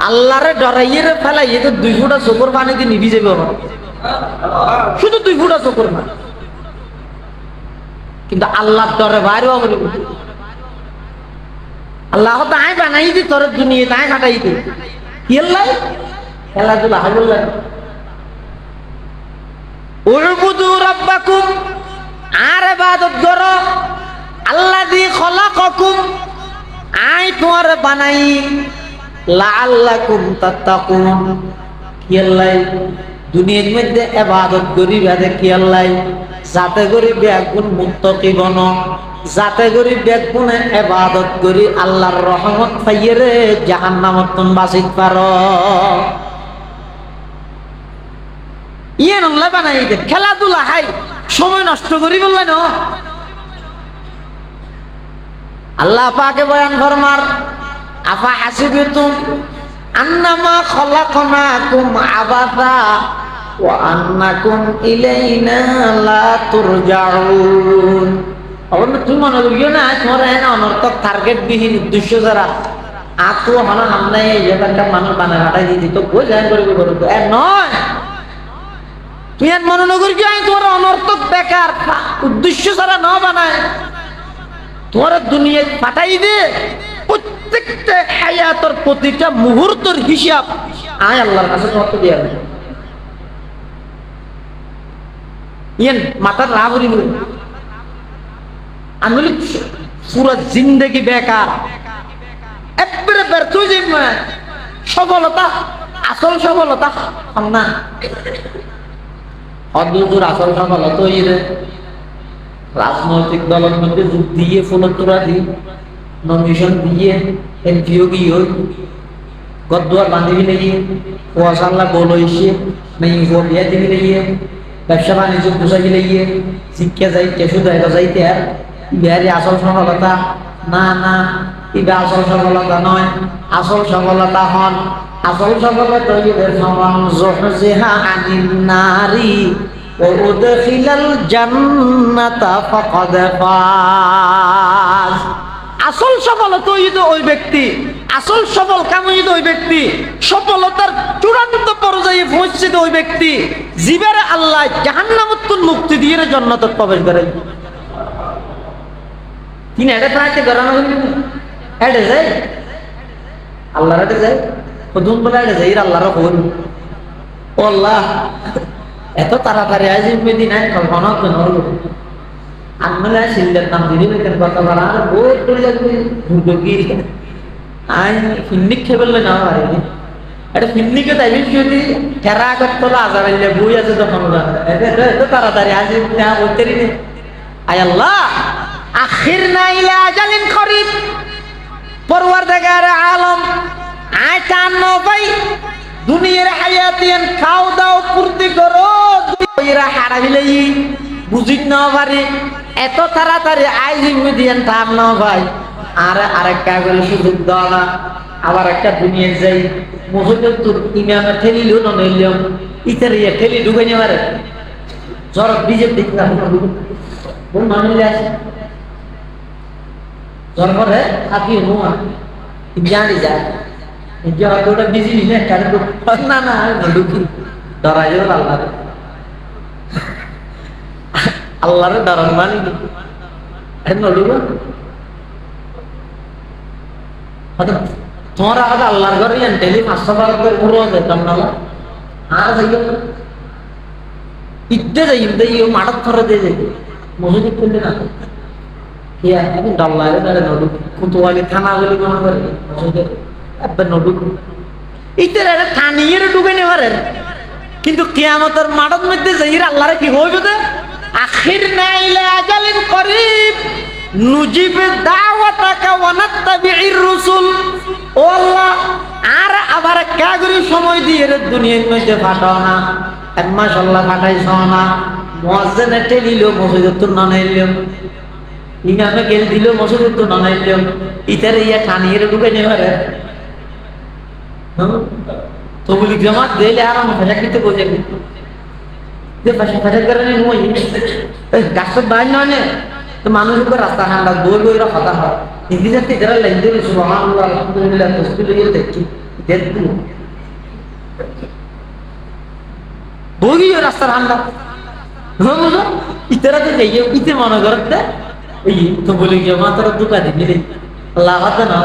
আল্লাহরে ডরাইয়ে ফেলাইয়ে 2 ফুটা চোখের পানি দিয়ে নিভি যাবে শুধু 2 ফুটা চোখের পানি কিন্তু আল্লাহর ডরে বাইরে আল্লাহ তাই বানাই দি তোর দুনিয়া তাই কাটাই দি কি আল্লাহ খেলাধুলা হাগুল্লাহ উরবুদু রাব্বাকুম আর ইবাদত করো আল্লাযী খলাকাকুম আই তোমার বানাই লাআল্লাকুম তাত্তাকুন কি আল্লাহ দুনিয়ার মধ্যে ইবাদত করি বাদে কি আল্লাহ যাতে করে বেগুন মুত্তাকি বনো যাতে করি বেগুনে ইবাদত করি আল্লাহর রহমত পাইয়ে রে জাহান্নামত তুম বাঁচিত পারো ইয়ে নল্লা বানাই দে খেলাধুলা হাই সময় নষ্ট করি বললেন আল্লাহ পাকে বয়ান ফরমার আফা হাসিবতুম আন্নামা খলাকনাকুম আবাসা ওয়া আন্নাকুম ইলাইনা লা তুরজাউন। অবশ্য তুমি মনে করিও না তোমার এনে অনর্থক টার্গেট বিহীন উদ্দেশ্য যারা আতো হলো আমরা এই একটা মানুষ বানা হাঁটাই দিদি তো কই যায় করবি করবো এ নয়। তুই এর মনে নগর কি আমি তোমার অনর্থক বেকার উদ্দেশ্য ছাড়া ন বানায় তোমার দুনিয়ায় পাঠাই দে। প্রত্যেকটা হায়াতের প্রতিটা মুহূর্তের হিসাব আয় আল্লাহর কাছে কত দিয়া ইয়েন মাথার রাবরি আমি বলি পুরো জিন্দগি বেকার একবারে ব্যর্থ যে সফলতা আসল সফলতা না অদ্ভুত আসল সফলতা রাজনৈতিক দলের মধ্যে যোগ দিয়ে ফলতরা দিয়ে নমিনেশন দিয়ে এমপিও গিয়ে গদ্দুয়ার বান্ধবী লেগে কুয়াশাল্লা গোল হয়েছে নেই বিয়া দিবি লেগে ব্যবসা বাণিজ্য পোষাই লেগে শিক্ষা যাইতে শুধু যাইতে আর বিহারি আসল সফলতা না না এটা আসল সফলতা নয়। আসল সফলতা হন আসল সফলতা সমান জহজিহা আনিন নারি ও উদখিলাল জান্নাতা ফাকাদ ফাজ। আসল সফলতা ওই ব্যক্তি আসল সফল কাম ওই ব্যক্তি সফলতার চূড়ান্ত পর্যায়ে পৌঁছছে ওই ব্যক্তি জীবের আল্লাহ জাহান্নামত মুক্তি দিয়ে জান্নাতে প্রবেশ করে। তিনি এটা প্রায়তে গড়ানো এটা যায় আল্লাহর এটা যায় কদুম বলে এটা যায় আল্লাহর হল ও আল্লাহ এত তাড়াতাড়ি আজ মেদিনায় কল্পনা করল আনমেলা শিল্লের নাম দিদি বেতন কথা বলা আর বহুত করে যাবে দুর্গী আই ফিন্নিক খেয়ে বললে না পারে এটা ফিন্নিকে তাই যদি ঠেরা করতে হলো আজারাইলে বই আছে তখন এত তাড়াতাড়ি আজ বলতে আয় আল্লাহ আখিরনা ইলা আজালিন করিব পরওয়ারদিগার আলম আয় চান ভাই দুনিয়ার হায়াতিয়ান খাও দাও ফুর্তি করো দুনিয়ার হারাইলেই বুঝিত না পারে এত তাড়াতাড়ি আই জিম্মি দিয়েন তার না ভাই আর আরেকটা করে সুযোগ দাও না আবার একটা দুনিয়ার যাই মসজিদের তোর ইমামে ঠেলিলেও না নিলাম ইতার ইয়ে ঠেলি ঢুকে নিয়ে পারে জ্বর বিজেপি দেখি না কোন মানিলে আছে জ্বর করে থাকি নোয়া জানি যায় যে হয়তো ওটা বিজি নিলে না না ঢুকি ডরাই যাবে আল্লাহ আল্লাহরে ডরান মানি নড়ুব তোমার আগে আল্লাহর ঘরে টেলি 500 টাকা করে পুরো যেতাম না আর যাইও ইদ্দে যাই দেই মাঠত ধরে দিয়ে যাই মসজিদ করলে না কিয়া আমি ডল্লারে দাঁড়ে নড়ু কুতুয়ালি থানা গলি মনে করে মসজিদে একবার নড়ু ইতের একটা থানিয়ের ঢুকে নেওয়ারে কিন্তু কিয়ামতের মাঠের মধ্যে যাই আল্লাহরে কি হইবে তো আখিরনা ইলা আজালিন করিব নুজিব দাওয়াতাকা ওয়া নাত্তাবি'ir রাসূল ও আল্লাহ আর আবার কাগরি সময় দিয়ে দুনিয়ার মধ্যে পাঠাও না এক মাস আল্লাহ পাঠাইছ না মুয়াজ্জিনে টেলিলো মসজিদে তো না নাইলো ইমামে গেল দিল মসজিদে তো না নাইলো ইতারে ইয়া থানিয়ের ঢুকে নেওয়ারে তো বলি জামাত দিলে আর আমি ভাষা কিতে বোঝে যে ভাষা করে নই গাছের বাইর নয় তো মানুষের রাস্তা ঠান্ডা দৌড় বইরা কথা হয় হিন্দি জাতি যারা লাইন দেবে সুবহানাল্লাহ আলহামদুলিল্লাহ তসবিহ লিয়ে দেখি দেখবো বই রাস্তা ঠান্ডা হ্যাঁ বুঝো ইতারা তো যাই ইতে মনে করতে এই তো বলি জামাতের দুকা দিবি আল্লাহ হাতে না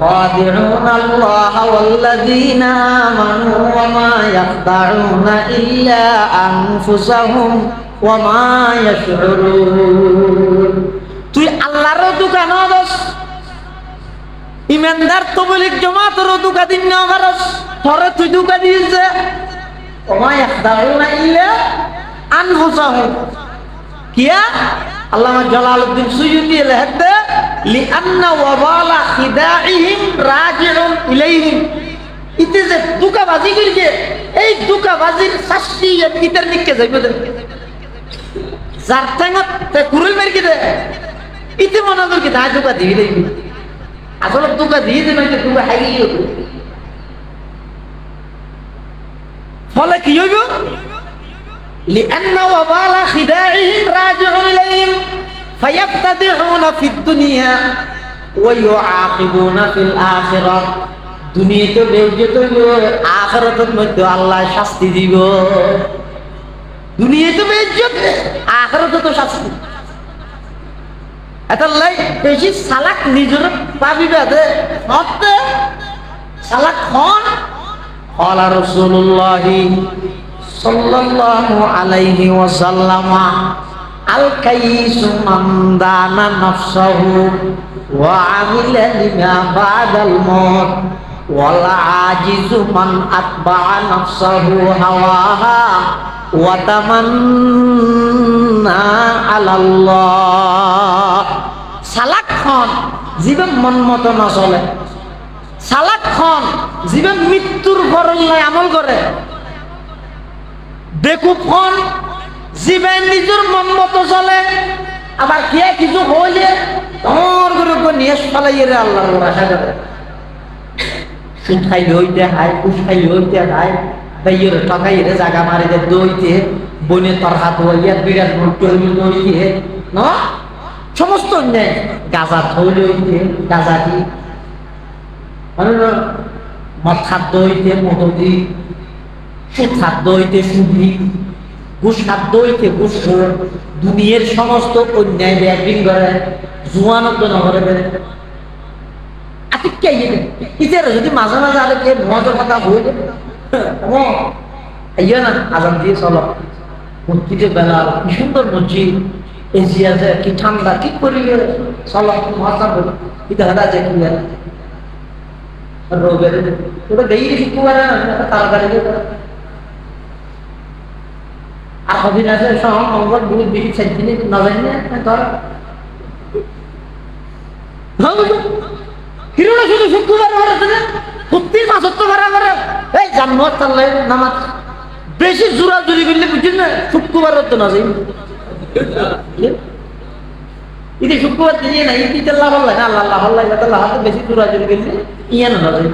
خادعون الله والذين آمنوا وما يخدعون إلا أنفسهم وما يشعرون তুই আল্লাহর দোকান হস ইমানদার তবলিগ জামাতের দোকান দিন না পারস তোরে তুই দোকান দিছে ওমা ইয়াখদাউনা ইল্লা আনফুসাহুম কিয়া আল্লামা জালালউদ্দিন সুয়ুতি লিখতে লিআন্না ওয়াবালা খিদাইহিম রাজিউন ইলাইহিম ইতে যে দুকাবাজি করিছে এই দুকাবাজির শাস্তি ইতার নিকে যাইবে যার ঠ্যাঙত কুড়ুল মেরে দে ইতি মনে করি তাই দুকা দিয়ে দেবি আসলে দুকা দিয়ে দেবে দুকা হারিয়ে ফলে কি হইব لأن وبال خداعهم راجع إليهم فيبتدعون في الدنيا ويعاقبون في الآخرة দুনিয়াতে বেইজ্জত হইব আখিরাতের মধ্যে আল্লাহ শাস্তি দিব দুনিয়াতে বেইজ্জত আখিরাতে তো শাস্তি এতালাই বেশি সালাক নিজের পাবিবে দে হতে সালাক খন قال رسول الله صلى الله عليه وسلم الكيس من دان نفسه وعمل لما بعد الموت والعاجز من أتبع نفسه هواها وتمنى على الله সালাক খন জীবন মন মতো না চলে সালাক খন জীবন মৃত্যুর ফরল্লাই আমল করে বেকুব খন জীবন নিজের মন মতো চলে আবার কে কিছু হইলে তোর করে নিয়ে ফেলাই রে আল্লাহর আশা করে সুদ খাইলে হইতে হাই কুশ খাইলে হইতে হাই বাইয়ের ঠকাই রে জাগা মারি দে দইতে বনে তোর হাত হইয়া বিরাট মোটর দইতে না সমস্ত অন্যায় গাঁজা থইলে হইতে গাঁজা দি মদ খাদ্য হইতে মধুদি সুদ খাদ্য হইতে সুদি ঘুষ খাদ্য হইতে ঘুষ দুনিয়ার সমস্ত অন্যায় ব্যাগিং করে জুয়ানত নগরে বেড়ে ইতার যদি মাঝে মাঝে আরে কে মজার কথা হইলে ইয়ে না আজান দিয়ে চলো মসজিদে বেলা কি সুন্দর মসজিদ এসি আছে কি ঠান্ডা কি করিলে চলো মজা বলি এটা হাদা যে কি রোগের ওটা দেই শুক্রবার তাড়াতাড়ি আর কদিন আছে সব অঙ্গন বহুত বেশি চাইছিনি না জানি না ধর হিরোটা শুধু শুক্রবার আছে না প্রতি মাস তো ভাড়া করে এই জান্নাত চাললে নামাজ বেশি জোরা জুরি করলে বুঝছেন না শুক্রবার তো না যাই ইতি শুক্রবার দিয়ে না ইতি আল্লাহ ভালো লাগে আল্লাহ আল্লাহ ভালো লাগে আল্লাহ হাতে বেশি জোরা জুরি করলে ইয়া না যাই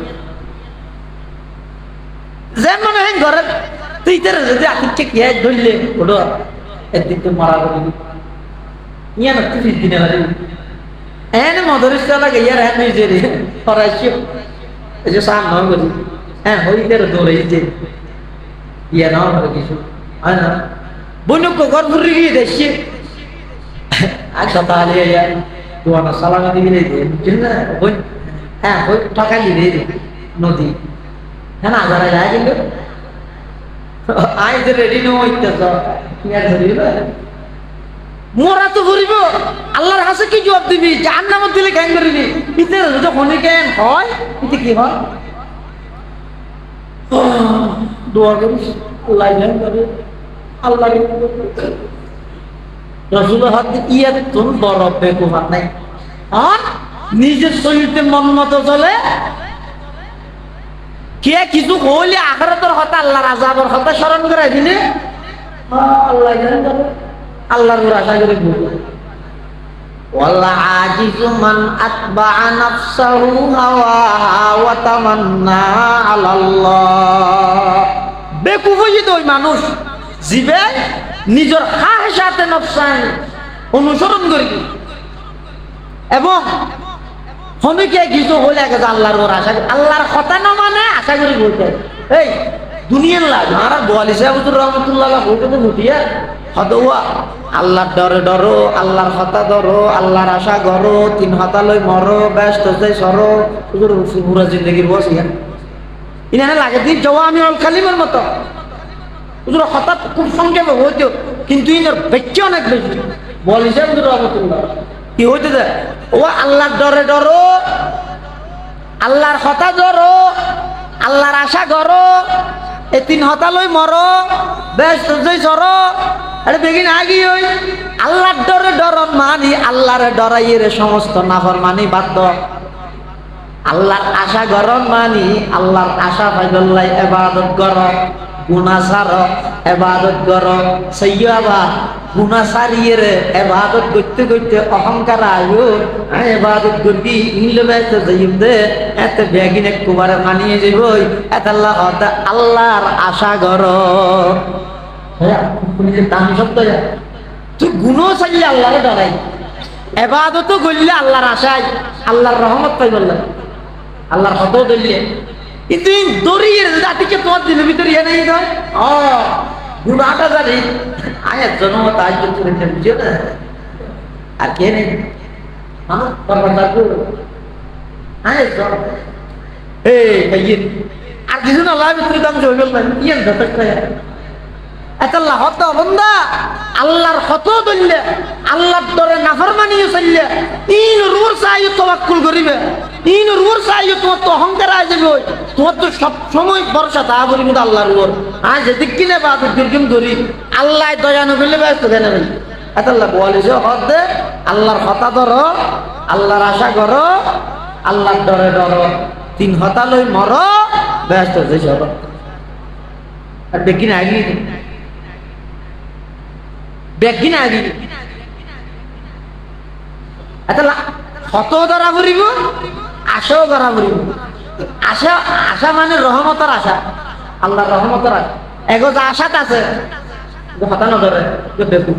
যেমন হ্যাঁ ঘরে তুই তারা যদি আখিরকে কে ধরলে ওটা একদিন তো মারা গেলি ইয়া না তুই দিনে লাগে এনে মদরিসটা লাগে ইয়ার হ্যাঁ নিজে রে ফরাইছিও এই যে সাম নয় বলি হ্যাঁ হইতে দৌড়ে যে ইয়া না হবে কিছু হয় না বনুক ঘর ঘুরে গিয়ে দেখছি আচ্ছা তাহলে ইয়া দোয়ানা সালামি দিবি রে বুঝছেন না বই হ্যাঁ ওই ঠকালি রে নদী হ্যাঁ না যারা যায় কিন্তু আই যে রেডি নো হইতেছ ইয়ার ধরিবে মোরা তো ঘুরিব আল্লাহর কাছে কি জবাব দিবি জাহান্নামে দিলে কেন করিবি ইতে যখন কেন হয় ইতে কি হয় দোয়া করিস আল্লাহ জান করে আল্লাহ রাসূল হাত ইয়া তুন বড় বেকুফ নাই আর নিজের শরীরে মন মতো চলে কে কিছু হইলে আখিরাতের কথা আল্লাহর আযাবের কথা স্মরণ করে দিলে আল্লাহ জান করে আল্লাহর আশা করে বলবো ওয়াল্লা আজিজু মান আতবা'a নাফসাহু হাওয়াহা ওয়া তামান্না আলাল্লাহ বেকুফ হইতো ওই মানুষ জিবে নিজের খাহেসাতে নফসান অনুসরণ করি এবং হমিকে কিছু হলে আগে আল্লাহর আশা আল্লাহর কথা না মানে আশা করি বলতে এই দুনিয়ার লাগ আর বলি সাহেবুর রহমতুল্লাহ বলতে তো মুটিয়া হদওয়া আল্লাহর ডরে ডরো আল্লাহর কথা ধরো আল্লাহর আশা করো তিন হাতা লই মরো ব্যস্ত যাই সরো পুরো জিন্দগির বসিয়া ইনানে লাগে দিন জওয়া আমি অল কালিমের মতো হুজুর হঠাৎ খুব সংক্ষেপে হইতো কিন্তু ইনার বেচ্চে অনেক বেশি বলি সাহেবুর রহমতুল্লাহ কি হইতে দেয় ও আল্লাহর ডরে ডরো আল্লাহর কথা ধরো আল্লাহর আশা করো এই তিন হতা লই মরো ব্যস্ত যাই সরো আরে বেগিন আগি ওই আল্লাহর ডরে ডরন মানি আল্লাহরে ডরাইয়ে সমস্ত নাফরমানি বাদ দাও আল্লাহর আশা গরম মানি আল্লাহর আশা পাইলাই ইবাদত করো গুনাহ ছাড়ো ইবাদত করো সাইয়াবা গুনাহ ছাড়িয়ে রে ইবাদত করতে করতে অহংকার আয়ো ইবাদত করবি ইনলে বাইতে যাইম দে এত বেগিনে কুমারে মানিয়ে যাবই এত আল্লাহর আশা করো হ্যাঁ তুমি যে দান শব্দ তুই গুনাহ ছাড়লে আল্লাহরে ডরাই ইবাদতও করলে আল্লাহর আশায় আল্লাহর রহমত পাই বললেন আল্লাহর হত দিলে কিন্তু দরিয়ে জাতিকে তোমার দিলের ভিতরে ইয়ে নেই নয় ও গুণাটা জানি আয়াত জন্ম তাই করে বুঝে না আর কে নেই হ্যাঁ আয়াত আর কিছু না লাভ ভিতরে দাম হয়ে গেল ইয়ে আল্লাহ হত বন্দা আল্লাহর হত দললে আল্লাহর দরে নাফরমানিও চললে ইন রুর চাই তাওয়াক্কুল করিবে ইন রুর চাই তোমার তো অহংকার আই যাবে তোমার তো সব সময় ভরসা তা করি কিন্তু আল্লাহর উপর আজ যেদিক কিনে বাদ দিরকিম ধরি আল্লাহ দয়া নগলে ব্যস্ত কেন ভাই আল্লাহ বলেছে হদ দে আল্লাহর হতা ধরো আল্লাহর আশা করো আল্লাহর ডরে ডরো তিন হতা লই মরো ব্যস্ত হয়ে যাব আর দেখি না আগে বেগিন আগে হত ধরা ফুরিব আশাও ধরা ফুরিব আশা আশা মানে রহমতের আশা আল্লাহর রহমতের আশা এগো যে আশাত আছে হতা নধরে বেকু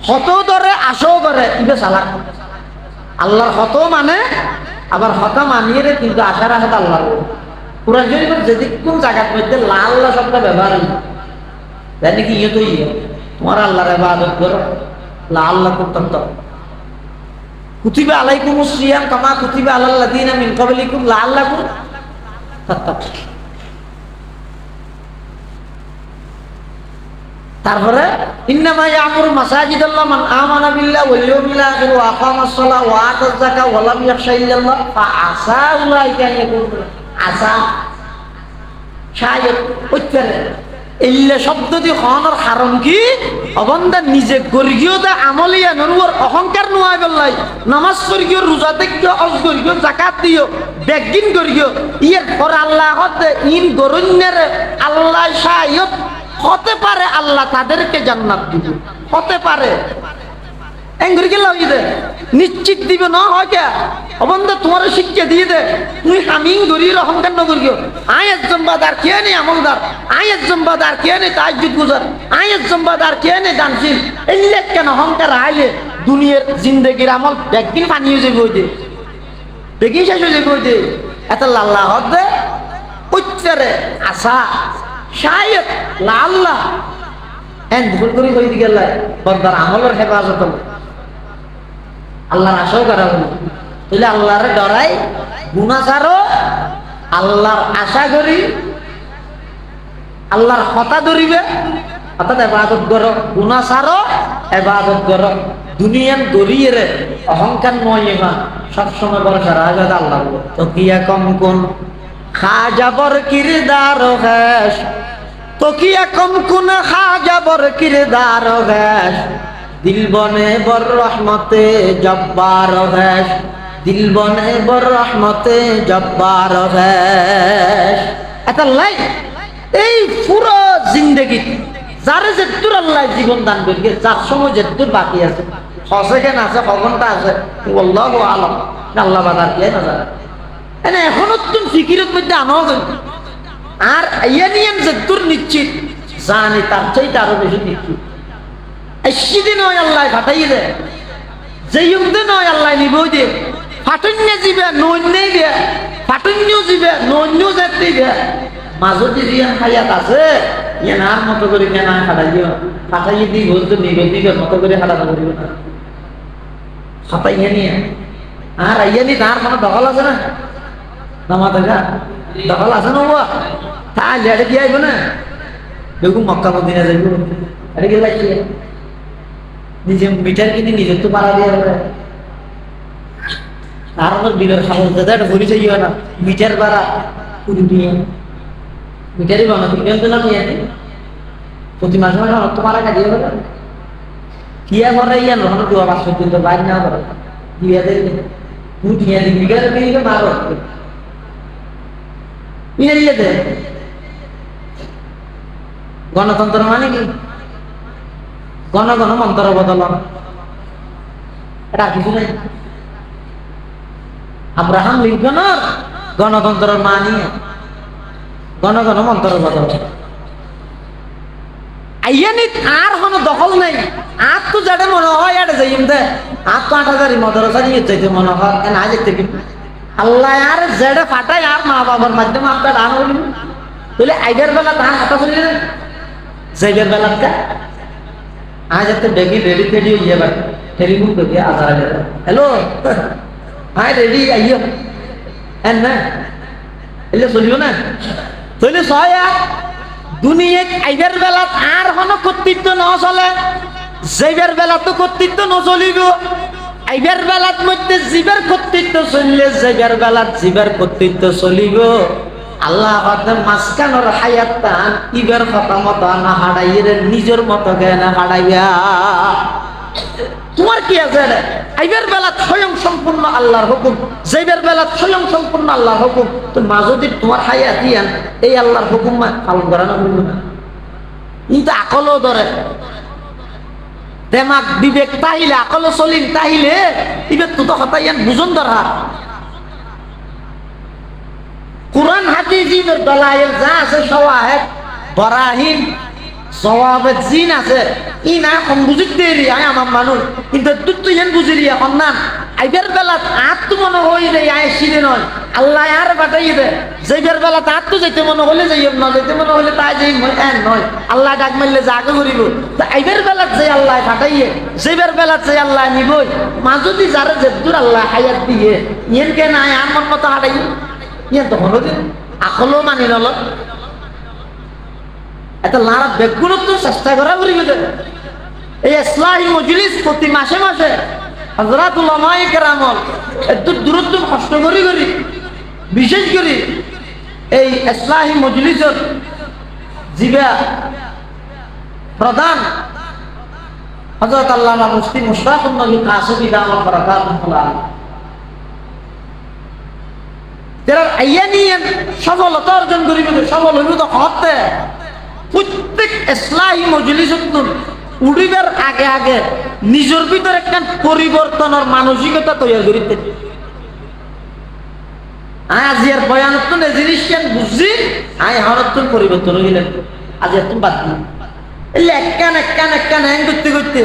হত ধরে আশাও ধরে ইবে চালাক আল্লাহর হত মানে আবার হতা মানিয়ে রে কিন্তু আশার আশাত আল্লাহর কোরআন শরীফের যেদিক কোন জায়গার মধ্যে লাল্লা শব্দ ব্যবহার হইল জানি কি ইয়ে তো ইয়ে তোমার আল্লাহর ইবাদত করো লাআল্লাকুম তাত্তাকুন কুতিবা আলাইকুমুস সিয়াম কামা কুতিবা আলাল লাযিনা মিন ক্বাবলিকুম লাআল্লাকুম তাত্তাকুন তারপরে ইন্নামা ইয়ামুরু মাসাজিদাল্লাহ মান আমানা বিল্লাহি ওয়াল ইয়াউমিল আখির ওয়া আকামাস সালাহ ওয়া আতাজ যাকাত ওয়া লাম ইয়াখশা ইল্লাল্লাহ ফাআসা উলাইকা আন ইয়াকুনু আসা শায়দ উচ্চারণ ইল্লা শব্দ দিয়ে হনর কারণ কি অবন্দা নিজে গর্গীয় দা আমলিয়া নরুর অহংকার নোয়াই বললাই নামাজ গর্গীয় রোজা দেখিও হজ গর্গীয় যাকাত দিও বেগিন গর্গীয় ইয়ের পর আল্লাহ হতে ইন গরুন্নের আল্লাহ শায়দ হতে পারে আল্লাহ তাদেরকে জান্নাত দিবে হতে পারে এঙ্গরি লই দে নিশ্চিত দিবে না হয় কে অবন্ধ তোমার শিক্ষা দিয়ে দে তুমি হামিং গরি অহংকার ন করিও আয়াত জম্বাদার কে নে আমলদার আয়াত জম্বাদার কে নে তাজ্জুদ গুজার আয়াত জম্বাদার কে নে দানশীল এলে কেন অহংকার আইলে দুনিয়ার জিন্দেগির আমল একদিন পানিয়ে যাবে ওই দে বেগি শেষ হয়ে যাবে ওই দে এত আল্লাহ হদে উচ্চারে আশা শায়দ আল্লাহ এন ভুল করি কই দি গেল বন্দার আমলের হেফাজত আল্লাহর আশাও করা হলো তাহলে আল্লাহর ডরাই গুনাহ ছাড়ো আল্লাহর আশা করি আল্লাহর হতা ধরিবে অর্থাৎ ইবাদত করো গুনাহ ছাড়ো ইবাদত করো দুনিয়ান গরিয়ে রে অহংকার নয় না সবসময় ভরসা রাখবে আল্লাহর উপর তো কিয়া কম কোন খাজাবর কিরদার হ্যাস তো কিয়া কম কোন খাজাবর কিরদার হ্যাস দিল বনে বর রহমতে জব্বার হ্যাস দিল বনে বর রহমতে জব্বার হ্যাস এটা লাই এই পুরো জিন্দেগি যারে যেদুর আল্লাহ জীবন দান করিয়ে যার সময় যেদুর বাকি আছে সেখানে আছে কখনটা আছে আল্লাহু আলাম আল্লাহ বাদার কে না জানে এনে এখনো তুমি ফিকিরের মধ্যে আনো আর ইয়ে নিয়ে যেদুর নিশ্চিত জানি তার চাইতে আরো বেশি নিশ্চিত সেদিন নয় আল্লাহ ফাটাইয়ে দে যেই নয় আল্লাহ নিবই দে ফাটন্য দিবে নন্যই দে ফাটন্যও দিবে নন্যও যেতে দিবে মাজতি জিয়ান হায়াত আছে ইয়ে নার মতো করে কেনা ফাটাইও ফাটাইয়ে দিই বলতো নিবেদিকের মতো করে হাঁটানো করিব না ফাটাইয়ে নিয়ে আর আইয়া নি তার কোনো দখল আছে না নামা দেখা দখল আছে না বাবা তাহলে এটা কি আইব না দেখুন মক্কা মদিনা যাইব এটা কি লাগছে নিজে মিটার কিনে নিজে তো পাড়া দিয়ে হবে আর আমার বিলের সামনে একটা পরিচয় হয় না মিটার ভাড়া পুরো নিয়ে মিটারই বানা তুমি তো না নিয়ে প্রতি মাসে মাসে তোমার কাটিয়ে হবে কিয়া করে ইয়ান রহন দেওয়া 500 দিন তো বাইরে না করে দিয়া দেয় তুই দিয়া দিবি গেলে কিনে মারো ইয়ে দে গণতন্ত্র মানে কি? গণ গণ মন্ত্র বদলন, এটা কিছু নাই। আব্রাহাম লিঙ্কনের গণতন্ত্রের মানি গণ গণ মন্ত্র বদল। আইয়ানিত আর কোনো দখল নাই। আর তো যেটা মনে হয় এটা যাইম দে, আর তো 8,000 মদরসা নিয়ে যাইতে মনে হয় না যেতে কি আল্লাহ আর যেটা ফাটাই আর মা বাবার মাধ্যমে আপনার ডান হইল তাহলে আইডার বেলা ধান হাতা চলে যাইবার বেলা কা আজ এত বেগি রেডি টেডি হইয়া বাট টেলিফোন করে আজারা যাবে, হ্যালো হাই রেডি আইও এন না এলে চলিব না তাহলে ছয় দুনিয়াত আইবার বেলা আর কোনো কর্তৃত্ব ন চলে, যাইবার বেলা তো কর্তৃত্ব নচলিব। আইবার বেলার মধ্যে জীবের কর্তৃত্ব চললে যাইবার বেলার জীবের কর্তৃত্ব চলিব। আল্লাহ মাঝখানোর হায়াতটা ইবের কথা মতো না হারাইয়ে নিজের মতো না হারাইয়া তোমার কি আছে? আইবার বেলা স্বয়ং সম্পূর্ণ আল্লাহর হুকুম, যাইবার বেলা স্বয়ং সম্পূর্ণ আল্লাহর হুকুম। তো মা যদি তোমার হায়াত ইয়ান এই আল্লাহর হুকুম পালন করা না বলবো না, কিন্তু আকলও ধরে দেমাগ বিবেক তাহিলে আকলও চলিন তাহিলে ইবের তো কথা ইয়ান বুঝন ধরা। কুরআন হাদিসের দলাইল যা আছে সওয়াহিদ বরাহিন সওয়াবের জিন আছে ই না কম বুঝিত দেরি আয় আমার মানুষ, কিন্তু তুই হেন বুঝিলি এখন না আইবার বেলা আর তো মনে হই রে আয় সিনে নয় আল্লাহ আর বাটাই দে। যাইবার বেলা তার তো যেতে মনে হলে যাইব না, যেতে মনে হলে তাই যাই নয় আল্লাহ ডাক মারলে যা আগে করিব। তা আইবার বেলা যে আল্লাহ ফাটাইয়ে যাইবার বেলা যে আল্লাহ নিবই মা যদি যারা যেদুর আল্লাহ হায়াত দিয়ে ইয়েন কে নাই আর মন মতো হাঁটাই ইয়ে তখন আকলও মানি নল এটা লারা বেগুণত্ব চেষ্টা করা করিবে। এই ইসলাহি মজলিস প্রতি মাসে মাসে হযরত উলামায়ে কেরামল একটু দূরত্ব কষ্ট করি করি বিশেষ করে এই ইসলাহি মজলিসের জিবা প্রধান হযরত আল্লামা মুফতি মুশতাকুর নবী কাসেমী দামাত বারাকাতুহু আলাইহি যারা আইয়ানিয়ান সফলতা অর্জন করিবে সফল হইব তো হতে প্রত্যেক ইসলাহি মজলিসত উড়িবার আগে আগে নিজের ভিতর একটা পরিবর্তনের মানসিকতা তৈরি করিতে। আজ এর বয়ানত না জিনিস কেন বুঝছি আয় হরতন পরিবর্তন হইলেন আজ এত বাদ দিন এলে একখান হ্যাং করতে করতে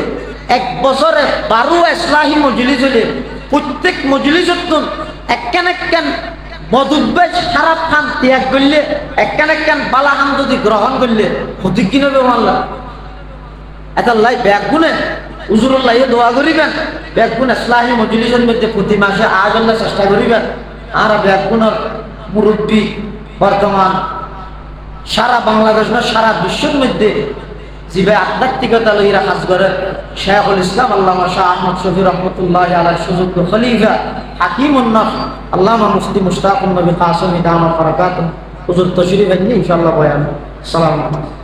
1 বছরে 12 ইসলাহি মজলিস হইলে প্রত্যেক মজলিসত একখান মধুব্যাস খারাপ খান ত্যাগ করলে একখান বালা খান যদি গ্রহণ করলে ক্ষতি কি নেবে মানলা এটা লাই ব্যাগ গুনে হুজুরুল্লাহ দোয়া করিবেন ব্যাগ গুণ ইসলাহি মজলিসের মধ্যে প্রতি মাসে আয়োজনের চেষ্টা করিবেন। আর ব্যাগ গুণের মুরব্বী বর্তমান সারা বাংলাদেশ না সারা বিশ্বের মধ্যে জিবে আধ্যাত্মিকতা লইরা কাজ করে শেখুল ইসলাম আল্লামা শাহ আহমদ শফি রহমতুল্লাহি আলাইহি সুযোগ্য খলিফা হাকিমুন নফস আল্লামা মুফতি মুশতাকুর নবী কাসেমী দামাত বারাকাতুহু হুজুর তশরিফ আনলে ইনশাআল্লাহ বয়ান। আসসালামু আলাইকুম।